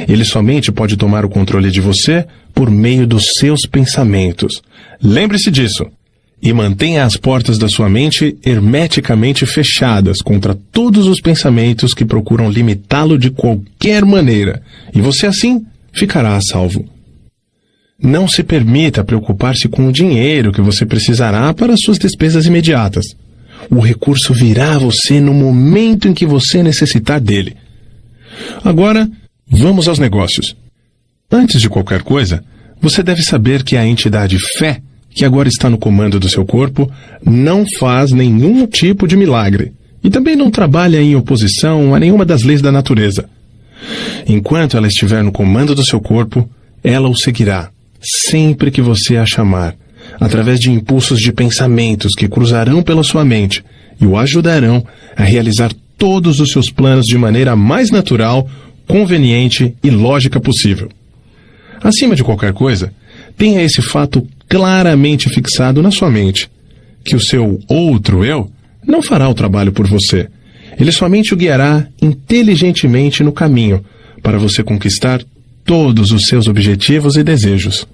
Ele somente pode tomar o controle de você por meio dos seus pensamentos. Lembre-se disso. E mantenha as portas da sua mente hermeticamente fechadas contra todos os pensamentos que procuram limitá-lo de qualquer maneira, e você assim ficará a salvo. Não se permita preocupar-se com o dinheiro que você precisará para suas despesas imediatas. O recurso virá a você no momento em que você necessitar dele. Agora, vamos aos negócios. Antes de qualquer coisa, você deve saber que a entidade fé, que agora está no comando do seu corpo, não faz nenhum tipo de milagre e também não trabalha em oposição a nenhuma das leis da natureza. Enquanto ela estiver no comando do seu corpo, ela o seguirá, sempre que você a chamar, através de impulsos de pensamentos que cruzarão pela sua mente e o ajudarão a realizar todos os seus planos de maneira mais natural, conveniente e lógica possível. Acima de qualquer coisa, tenha esse fato claramente fixado na sua mente, que o seu outro eu não fará o trabalho por você. Ele somente o guiará inteligentemente no caminho para você conquistar todos os seus objetivos e desejos.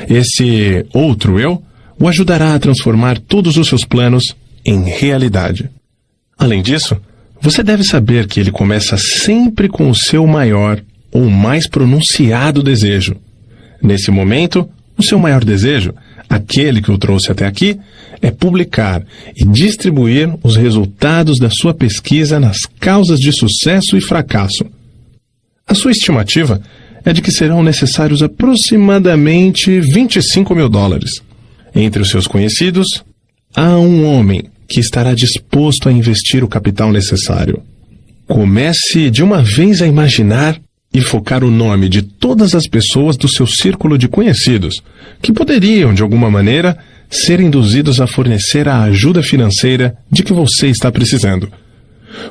Esse outro eu o ajudará a transformar todos os seus planos em realidade. Além disso, você deve saber que ele começa sempre com o seu maior ou mais pronunciado desejo. Nesse momento, o seu maior desejo, aquele que o trouxe até aqui, é publicar e distribuir os resultados da sua pesquisa nas causas de sucesso e fracasso. A sua estimativa é de que serão necessários aproximadamente $25 mil. Entre os seus conhecidos, há um homem que estará disposto a investir o capital necessário. Comece de uma vez a imaginar e focar o nome de todas as pessoas do seu círculo de conhecidos, que poderiam, de alguma maneira, ser induzidos a fornecer a ajuda financeira de que você está precisando.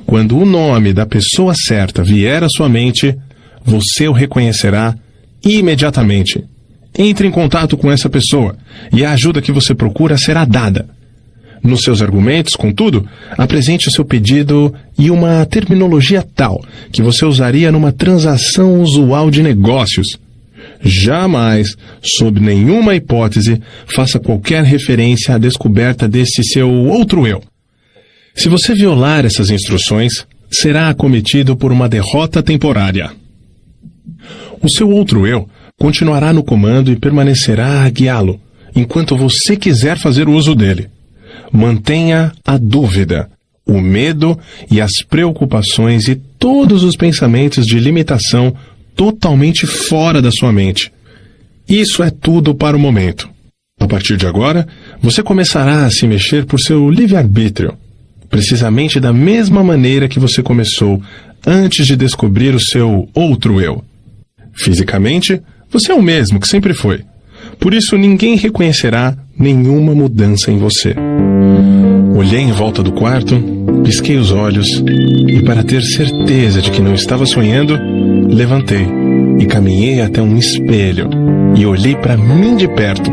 Quando o nome da pessoa certa vier à sua mente, você o reconhecerá imediatamente. Entre em contato com essa pessoa e a ajuda que você procura será dada. Nos seus argumentos, contudo, apresente o seu pedido e uma terminologia tal que você usaria numa transação usual de negócios. Jamais, sob nenhuma hipótese, faça qualquer referência à descoberta desse seu outro eu. Se você violar essas instruções, será acometido por uma derrota temporária. O seu outro eu continuará no comando e permanecerá a guiá-lo, enquanto você quiser fazer uso dele. Mantenha a dúvida, o medo e as preocupações e todos os pensamentos de limitação totalmente fora da sua mente. Isso é tudo para o momento. A partir de agora, você começará a se mexer por seu livre-arbítrio, precisamente da mesma maneira que você começou antes de descobrir o seu outro eu. Fisicamente, você é o mesmo que sempre foi. Por isso, ninguém reconhecerá nenhuma mudança em você. Olhei em volta do quarto, pisquei os olhos e, para ter certeza de que não estava sonhando, levantei e caminhei até um espelho e olhei para mim de perto.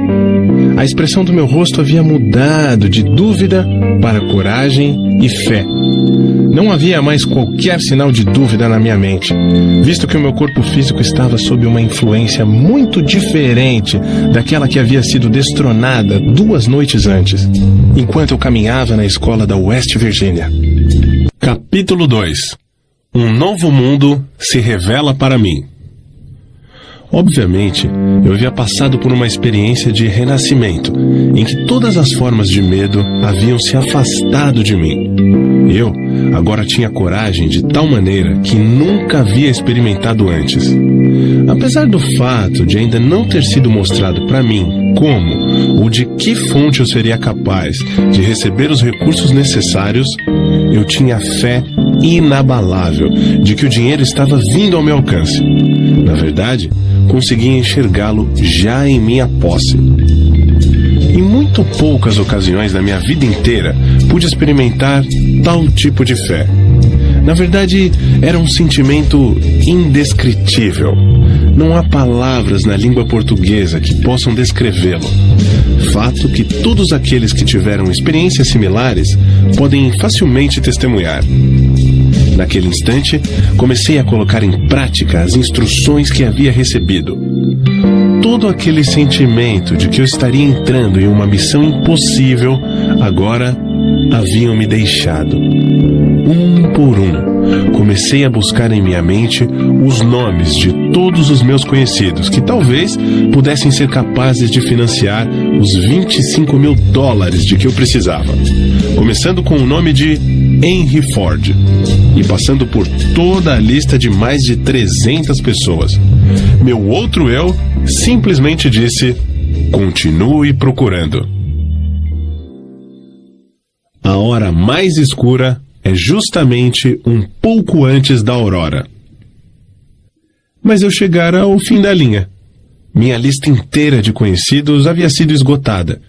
A expressão do meu rosto havia mudado de dúvida para coragem e fé. Não havia mais qualquer sinal de dúvida na minha mente, visto que o meu corpo físico estava sob uma influência muito diferente daquela que havia sido destronada 2 noites antes, enquanto eu caminhava na escola da West Virginia. Capítulo 2. Um novo mundo se revela para mim. Obviamente, eu havia passado por uma experiência de renascimento, em que todas as formas de medo haviam se afastado de mim. Eu agora tinha coragem de tal maneira que nunca havia experimentado antes. Apesar do fato de ainda não ter sido mostrado para mim como ou de que fonte eu seria capaz de receber os recursos necessários, eu tinha fé inabalável de que o dinheiro estava vindo ao meu alcance. Na verdade, conseguia enxergá-lo já em minha posse. Em muito poucas ocasiões na minha vida inteira pude experimentar tal tipo de fé. Na verdade, era um sentimento indescritível. Não há palavras na língua portuguesa que possam descrevê-lo. Fato que todos aqueles que tiveram experiências similares podem facilmente testemunhar. Naquele instante, comecei a colocar em prática as instruções que havia recebido. Todo aquele sentimento de que eu estaria entrando em uma missão impossível, agora haviam me deixado. Um por um, comecei a buscar em minha mente os nomes de todos os meus conhecidos, que talvez pudessem ser capazes de financiar os $25.000 de que eu precisava. Começando com o nome de Henry Ford e passando por toda a lista de mais de 300 pessoas. Meu outro eu simplesmente disse: continue procurando. A hora mais escura é justamente um pouco antes da aurora. Mas eu chegara ao fim da linha. Minha lista inteira de conhecidos havia sido esgotada,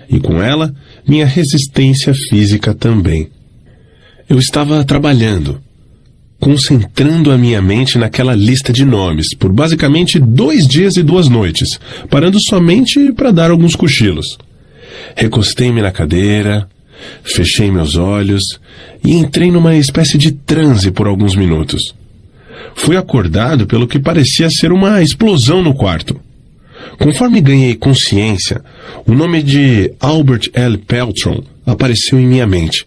e com ela, minha resistência física também. Eu estava trabalhando, concentrando a minha mente naquela lista de nomes por basicamente 2 dias e 2 noites, parando somente para dar alguns cochilos. Recostei-me na cadeira, fechei meus olhos e entrei numa espécie de transe por alguns minutos. Fui acordado pelo que parecia ser uma explosão no quarto. Conforme ganhei consciência, o nome de Albert L. Peltron apareceu em minha mente,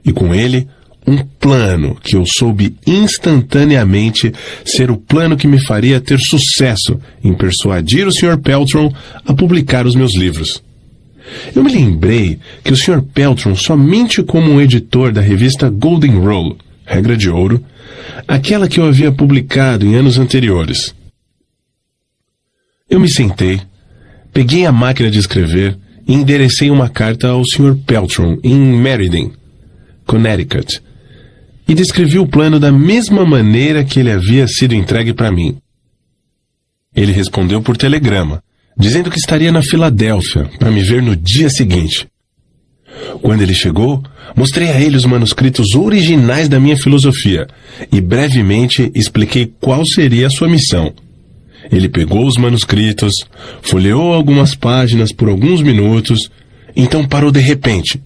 e com ele, um plano que eu soube instantaneamente ser o plano que me faria ter sucesso em persuadir o Sr. Peltron a publicar os meus livros. Eu me lembrei que o Sr. Peltron, somente como um editor da revista Golden Rule, Regra de Ouro, aquela que eu havia publicado em anos anteriores. Eu me sentei, peguei a máquina de escrever e enderecei uma carta ao Sr. Peltron em Meriden, Connecticut, e descrevi o plano da mesma maneira que ele havia sido entregue para mim. Ele respondeu por telegrama, dizendo que estaria na Filadélfia para me ver no dia seguinte. Quando ele chegou, mostrei a ele os manuscritos originais da minha filosofia e brevemente expliquei qual seria a sua missão. Ele pegou os manuscritos, folheou algumas páginas por alguns minutos, então parou de repente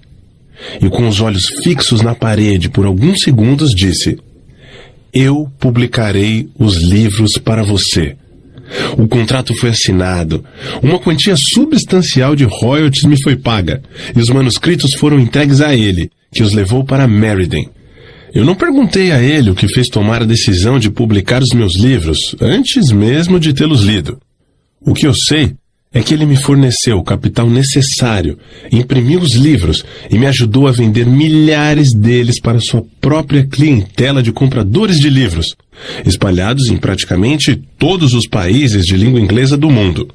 e, com os olhos fixos na parede por alguns segundos, disse: "Eu publicarei os livros para você." O contrato foi assinado, uma quantia substancial de royalties me foi paga, e os manuscritos foram entregues a ele, que os levou para Meriden. Eu não perguntei a ele o que fez tomar a decisão de publicar os meus livros, antes mesmo de tê-los lido. O que eu sei é que ele me forneceu o capital necessário, imprimiu os livros e me ajudou a vender milhares deles para sua própria clientela de compradores de livros, espalhados em praticamente todos os países de língua inglesa do mundo.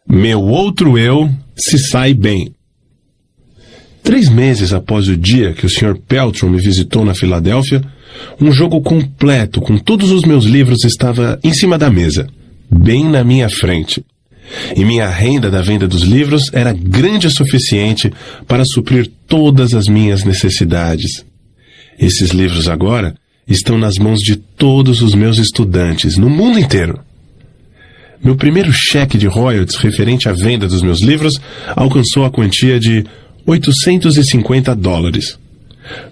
Meu outro eu se sai bem. 3 meses após o dia que o Sr. Peltron me visitou na Filadélfia, Um jogo completo, com todos os meus livros, estava em cima da mesa, bem na minha frente. E minha renda da venda dos livros era grande o suficiente para suprir todas as minhas necessidades. Esses livros agora estão nas mãos de todos os meus estudantes, no mundo inteiro. Meu primeiro cheque de royalties referente à venda dos meus livros alcançou a quantia de $850.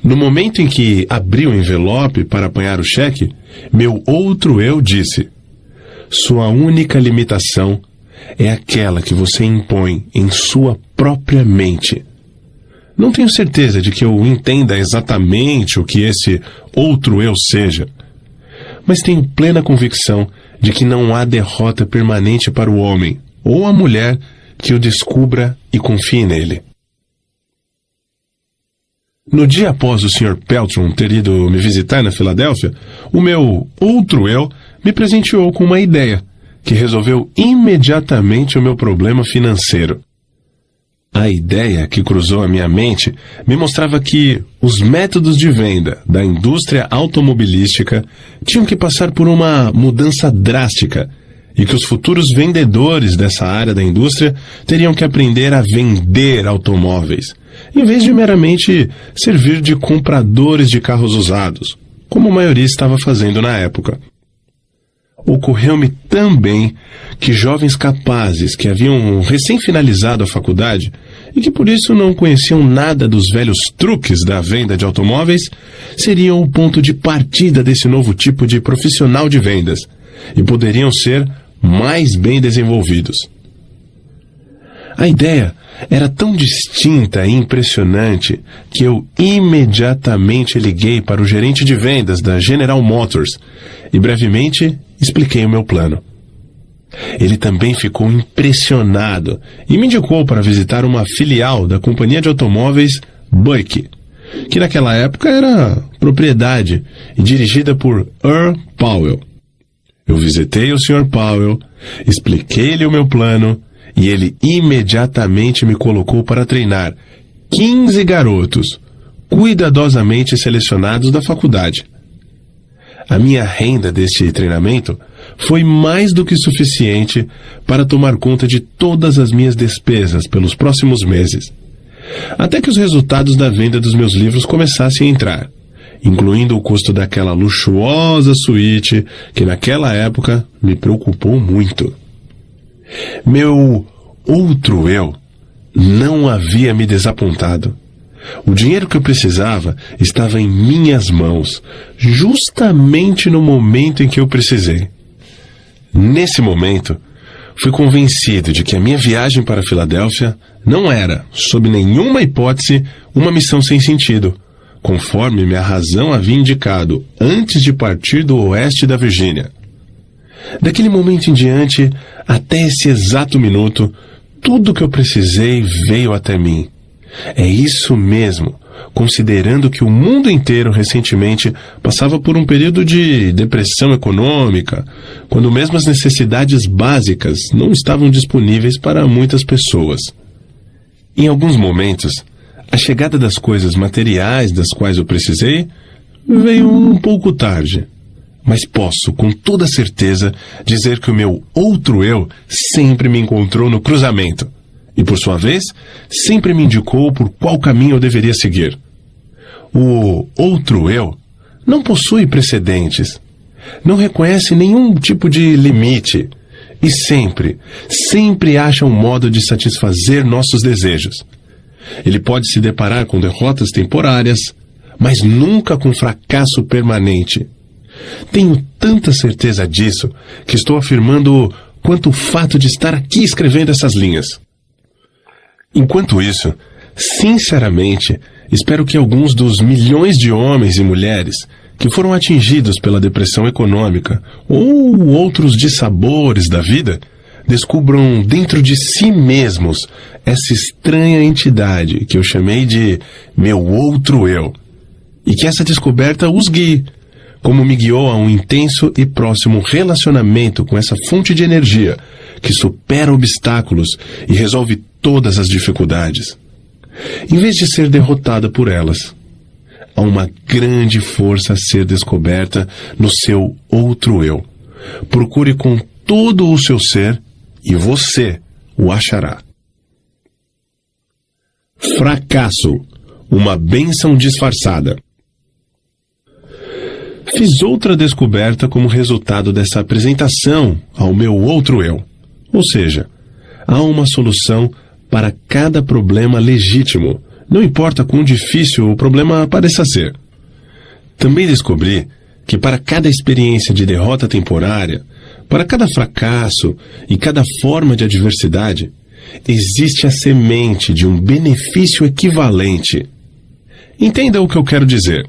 No momento em que abri o envelope para apanhar o cheque, meu outro eu disse: sua única limitação é aquela que você impõe em sua própria mente. Não tenho certeza de que eu entenda exatamente o que esse outro eu seja, mas tenho plena convicção de que não há derrota permanente para o homem ou a mulher que o descubra e confie nele. No dia após o Sr. Peltron ter ido me visitar na Filadélfia, o meu outro eu me presenteou com uma ideia que resolveu imediatamente o meu problema financeiro. A ideia que cruzou a minha mente me mostrava que os métodos de venda da indústria automobilística tinham que passar por uma mudança drástica e que os futuros vendedores dessa área da indústria teriam que aprender a vender automóveis, em vez de meramente servir de compradores de carros usados, como a maioria estava fazendo na época. Ocorreu-me também que jovens capazes que haviam recém-finalizado a faculdade e que por isso não conheciam nada dos velhos truques da venda de automóveis seriam o ponto de partida desse novo tipo de profissional de vendas e poderiam ser mais bem desenvolvidos. A ideia era tão distinta e impressionante que eu imediatamente liguei para o gerente de vendas da General Motors e brevemente expliquei o meu plano. Ele também ficou impressionado e me indicou para visitar uma filial da companhia de automóveis Buick, que naquela época era propriedade e dirigida por Earl Powell. Eu visitei o Sr. Powell, expliquei-lhe o meu plano e ele imediatamente me colocou para treinar 15 garotos cuidadosamente selecionados da faculdade. A minha renda deste treinamento foi mais do que suficiente para tomar conta de todas as minhas despesas pelos próximos meses, até que os resultados da venda dos meus livros começassem a entrar, incluindo o custo daquela luxuosa suíte que naquela época me preocupou muito. Meu outro eu não havia me desapontado. O dinheiro que eu precisava estava em minhas mãos, justamente no momento em que eu precisei. Nesse momento, fui convencido de que a minha viagem para a Filadélfia não era, sob nenhuma hipótese, uma missão sem sentido, conforme minha razão havia indicado antes de partir do oeste da Virgínia. Daquele momento em diante, até esse exato minuto, tudo o que eu precisei veio até mim. É isso mesmo, considerando que o mundo inteiro recentemente passava por um período de depressão econômica, quando mesmo as necessidades básicas não estavam disponíveis para muitas pessoas. Em alguns momentos, a chegada das coisas materiais das quais eu precisei veio um pouco tarde, mas posso, com toda certeza, dizer que o meu outro eu sempre me encontrou no cruzamento. E, por sua vez, sempre me indicou por qual caminho eu deveria seguir. O outro eu não possui precedentes, não reconhece nenhum tipo de limite e sempre acha um modo de satisfazer nossos desejos. Ele pode se deparar com derrotas temporárias, mas nunca com fracasso permanente. Tenho tanta certeza disso que estou afirmando quanto o fato de estar aqui escrevendo essas linhas. Enquanto isso, sinceramente, espero que alguns dos milhões de homens e mulheres que foram atingidos pela depressão econômica ou outros dissabores da vida descubram dentro de si mesmos essa estranha entidade que eu chamei de meu outro eu, e que essa descoberta os guie, como me guiou a um intenso e próximo relacionamento com essa fonte de energia que supera obstáculos e resolve todas as dificuldades, em vez de ser derrotada por elas. há uma grande força a ser descoberta no seu outro eu. Procure com todo o seu ser e você o achará. Fracasso, uma bênção disfarçada. Fiz outra descoberta como resultado dessa apresentação ao meu outro eu. Ou seja, há uma solução para cada problema legítimo, não importa quão difícil o problema pareça ser. Também descobri que para cada experiência de derrota temporária, para cada fracasso e cada forma de adversidade, existe a semente de um benefício equivalente. Entenda o que eu quero dizer.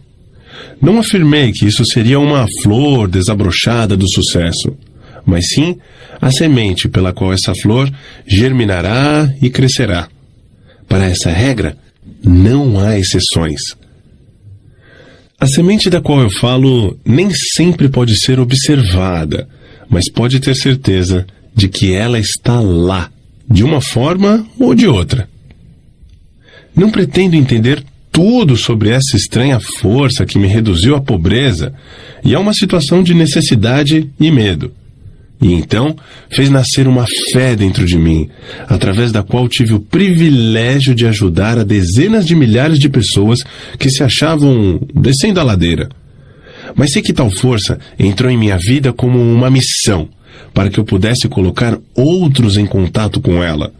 Não afirmei que isso seria uma flor desabrochada do sucesso, mas sim a semente pela qual essa flor germinará e crescerá. Para essa regra, não há exceções. A semente da qual eu falo nem sempre pode ser observada, mas pode ter certeza de que ela está lá, de uma forma ou de outra. Não pretendo entender tudo sobre essa estranha força que me reduziu à pobreza e a uma situação de necessidade e medo. E então fez nascer uma fé dentro de mim, através da qual tive o privilégio de ajudar a dezenas de milhares de pessoas que se achavam descendo a ladeira. Mas sei que tal força entrou em minha vida como uma missão, para que eu pudesse colocar outros em contato com ela.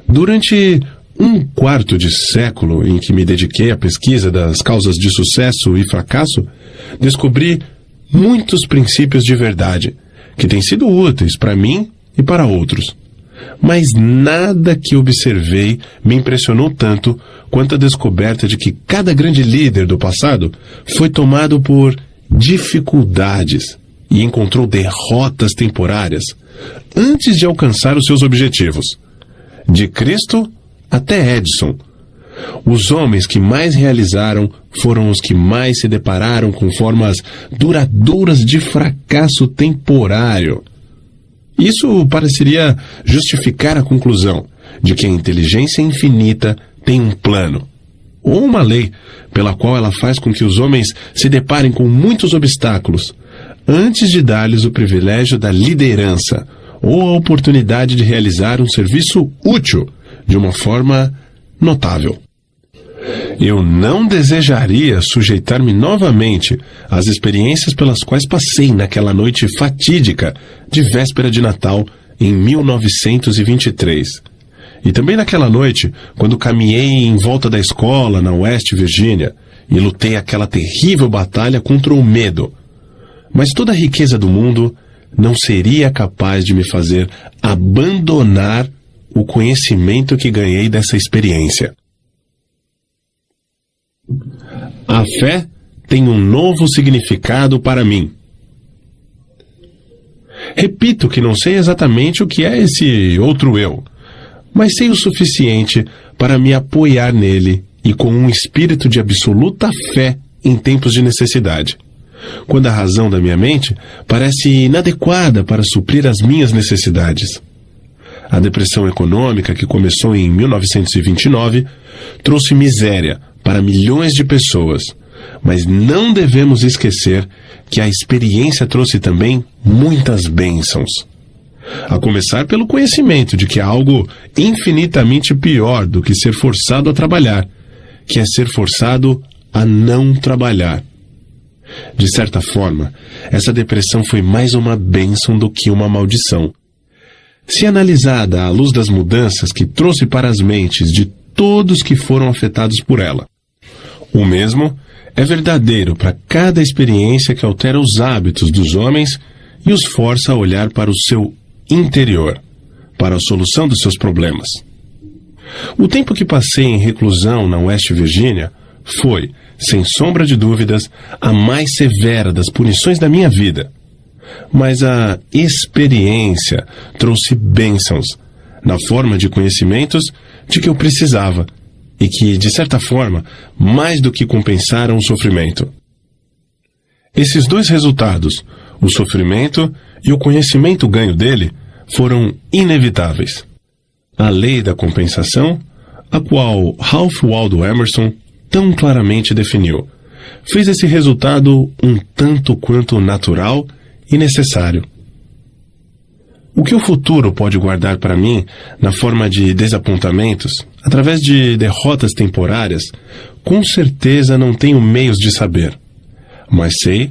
Durante um quarto de século em que me dediquei à pesquisa das causas de sucesso e fracasso, descobri muitos princípios de verdade, que têm sido úteis para mim e para outros. Mas nada que observei me impressionou tanto quanto a descoberta de que cada grande líder do passado foi tomado por dificuldades e encontrou derrotas temporárias antes de alcançar os seus objetivos. De Cristo até Edison. Os homens que mais realizaram foram os que mais se depararam com formas duradouras de fracasso temporário. Isso pareceria justificar a conclusão de que a inteligência infinita tem um plano, ou uma lei, pela qual ela faz com que os homens se deparem com muitos obstáculos, antes de dar-lhes o privilégio da liderança, ou a oportunidade de realizar um serviço útil, de uma forma notável. Eu não desejaria sujeitar-me novamente às experiências pelas quais passei naquela noite fatídica de véspera de Natal em 1923. E também naquela noite, quando caminhei em volta da escola na West Virginia e lutei aquela terrível batalha contra o medo. Mas toda a riqueza do mundo não seria capaz de me fazer abandonar o conhecimento que ganhei dessa experiência. A fé tem um novo significado para mim. Repito que não sei exatamente o que é esse outro eu, mas sei o suficiente para me apoiar nele e com um espírito de absoluta fé em tempos de necessidade, quando a razão da minha mente parece inadequada para suprir as minhas necessidades. A depressão econômica, que começou em 1929, trouxe miséria para milhões de pessoas, mas não devemos esquecer que a experiência trouxe também muitas bênçãos. A começar pelo conhecimento de que há algo infinitamente pior do que ser forçado a trabalhar, que é ser forçado a não trabalhar. De certa forma, essa depressão foi mais uma bênção do que uma maldição. Se analisada à luz das mudanças que trouxe para as mentes de todos que foram afetados por ela. O mesmo é verdadeiro para cada experiência que altera os hábitos dos homens e os força a olhar para o seu interior, para a solução dos seus problemas. O tempo que passei em reclusão na West Virginia foi, sem sombra de dúvidas, a mais severa das punições da minha vida. Mas a experiência trouxe bênçãos, na forma de conhecimentos de que eu precisava, e que, de certa forma, mais do que compensaram o sofrimento. Esses dois resultados, o sofrimento e o conhecimento ganho dele, foram inevitáveis. A lei da compensação, a qual Ralph Waldo Emerson tão claramente definiu, fez esse resultado um tanto quanto natural e necessário. O que o futuro pode guardar para mim, na forma de desapontamentos, através de derrotas temporárias, com certeza não tenho meios de saber. Mas sei,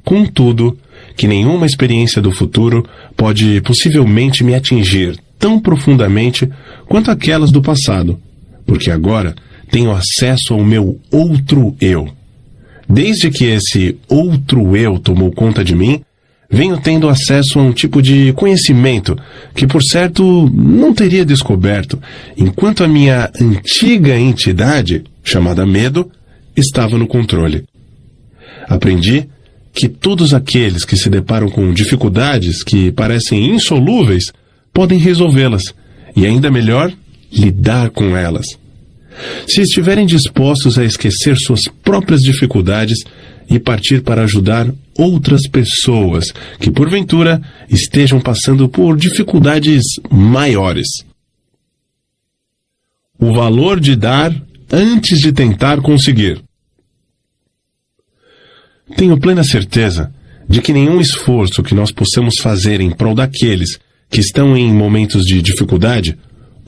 contudo, que nenhuma experiência do futuro pode possivelmente me atingir tão profundamente quanto aquelas do passado, porque agora tenho acesso ao meu outro eu. Desde que esse outro eu tomou conta de mim, venho tendo acesso a um tipo de conhecimento que, por certo, não teria descoberto, enquanto a minha antiga entidade, chamada medo, estava no controle. Aprendi que todos aqueles que se deparam com dificuldades que parecem insolúveis podem resolvê-las, e ainda melhor, lidar com elas. Se estiverem dispostos a esquecer suas próprias dificuldades e partir para ajudar outras pessoas que, porventura, estejam passando por dificuldades maiores. O valor de dar antes de tentar conseguir. Tenho plena certeza de que nenhum esforço que nós possamos fazer em prol daqueles que estão em momentos de dificuldade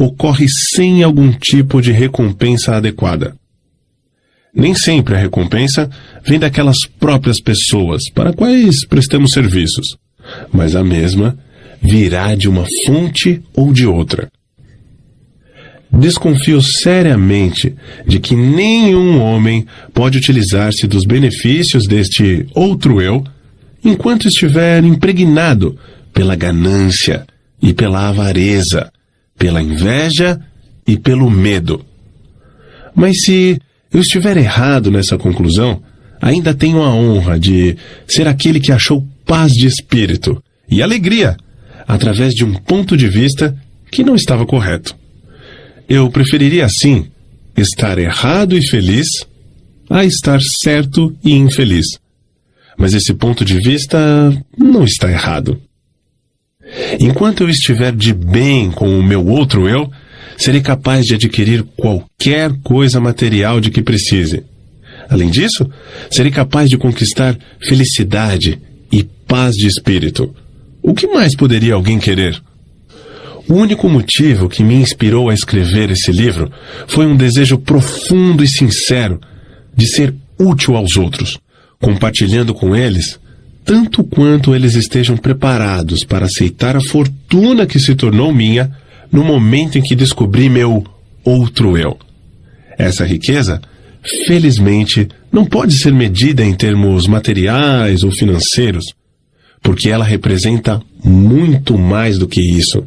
ocorre sem algum tipo de recompensa adequada. Nem sempre a recompensa vem daquelas próprias pessoas para quais prestamos serviços, mas a mesma virá de uma fonte ou de outra. Desconfio seriamente de que nenhum homem pode utilizar-se dos benefícios deste outro eu enquanto estiver impregnado pela ganância e pela avareza, pela inveja e pelo medo. Mas se eu estiver errado nessa conclusão, ainda tenho a honra de ser aquele que achou paz de espírito e alegria através de um ponto de vista que não estava correto. Eu preferiria, assim, estar errado e feliz a estar certo e infeliz. Mas esse ponto de vista não está errado. Enquanto eu estiver de bem com o meu outro eu, serei capaz de adquirir qualquer coisa material de que precise. Além disso, serei capaz de conquistar felicidade e paz de espírito. O que mais poderia alguém querer? O único motivo que me inspirou a escrever esse livro foi um desejo profundo e sincero de ser útil aos outros, compartilhando com eles tanto quanto eles estejam preparados para aceitar a fortuna que se tornou minha no momento em que descobri meu outro eu. Essa riqueza, felizmente, não pode ser medida em termos materiais ou financeiros, porque ela representa muito mais do que isso.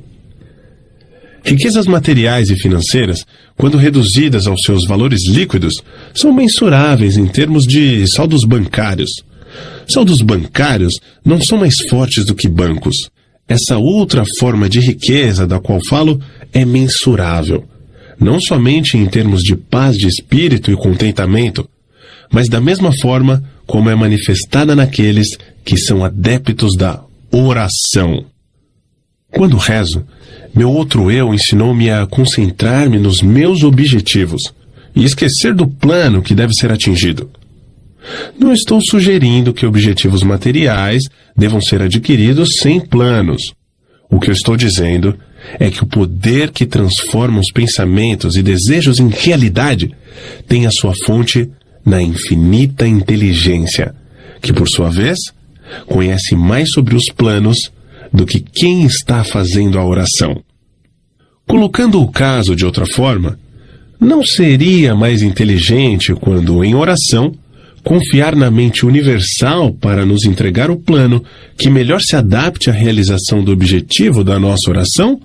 Riquezas materiais e financeiras, quando reduzidas aos seus valores líquidos, são mensuráveis em termos de saldos bancários. Saldos bancários não são mais fortes do que bancos. Essa outra forma de riqueza da qual falo é mensurável, não somente em termos de paz de espírito e contentamento, mas da mesma forma como é manifestada naqueles que são adeptos da oração. Quando rezo, meu outro eu ensinou-me a concentrar-me nos meus objetivos e esquecer do plano que deve ser atingido. Não estou sugerindo que objetivos materiais devam ser adquiridos sem planos. O que eu estou dizendo é que o poder que transforma os pensamentos e desejos em realidade tem a sua fonte na infinita inteligência, que, por sua vez, conhece mais sobre os planos do que quem está fazendo a oração. Colocando o caso de outra forma, não seria mais inteligente quando, em oração, confiar na mente universal para nos entregar o plano que melhor se adapte à realização do objetivo da nossa oração?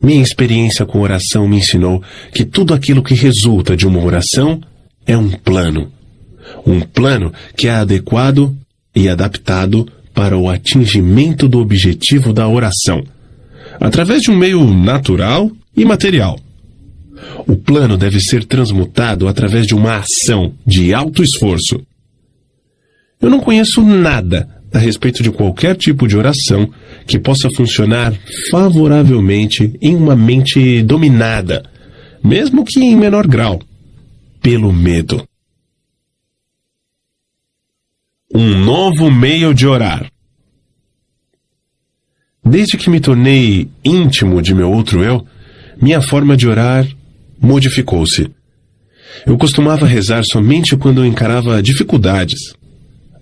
Minha experiência com oração me ensinou que tudo aquilo que resulta de uma oração é um plano. Um plano que é adequado e adaptado para o atingimento do objetivo da oração, através de um meio natural e material. O plano deve ser transmutado através de uma ação de alto esforço. Eu não conheço nada a respeito de qualquer tipo de oração que possa funcionar favoravelmente em uma mente dominada, mesmo que em menor grau, pelo medo. Um novo meio de orar. Desde que me tornei íntimo de meu outro eu, minha forma de orar modificou-se. Eu costumava rezar somente quando eu encarava dificuldades.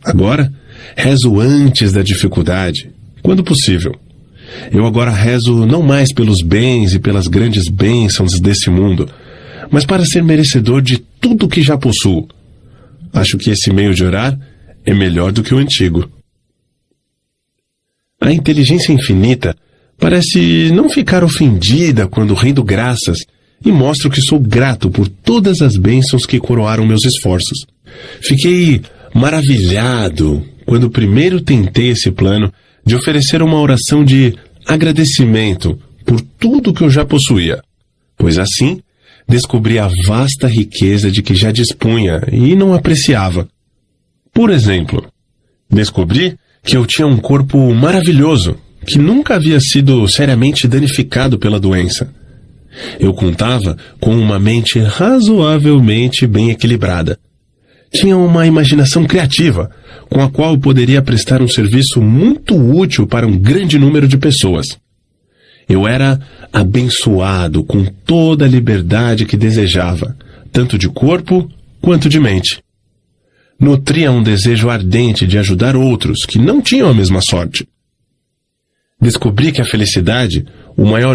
Agora, rezo antes da dificuldade, quando possível. Eu agora rezo não mais pelos bens e pelas grandes bênçãos desse mundo, mas para ser merecedor de tudo que já possuo. Acho que esse meio de orar é melhor do que o antigo. A inteligência infinita parece não ficar ofendida quando rendo graças e mostro que sou grato por todas as bênçãos que coroaram meus esforços. Fiquei maravilhado quando primeiro tentei esse plano de oferecer uma oração de agradecimento por tudo que eu já possuía, pois assim descobri a vasta riqueza de que já dispunha e não apreciava. Por exemplo, descobri que eu tinha um corpo maravilhoso, que nunca havia sido seriamente danificado pela doença. Eu contava com uma mente razoavelmente bem equilibrada. Tinha uma imaginação criativa, com a qual poderia prestar um serviço muito útil para um grande número de pessoas. Eu era abençoado com toda a liberdade que desejava, tanto de corpo quanto de mente. Nutria um desejo ardente de ajudar outros que não tinham a mesma sorte. Descobri que a felicidade, o maior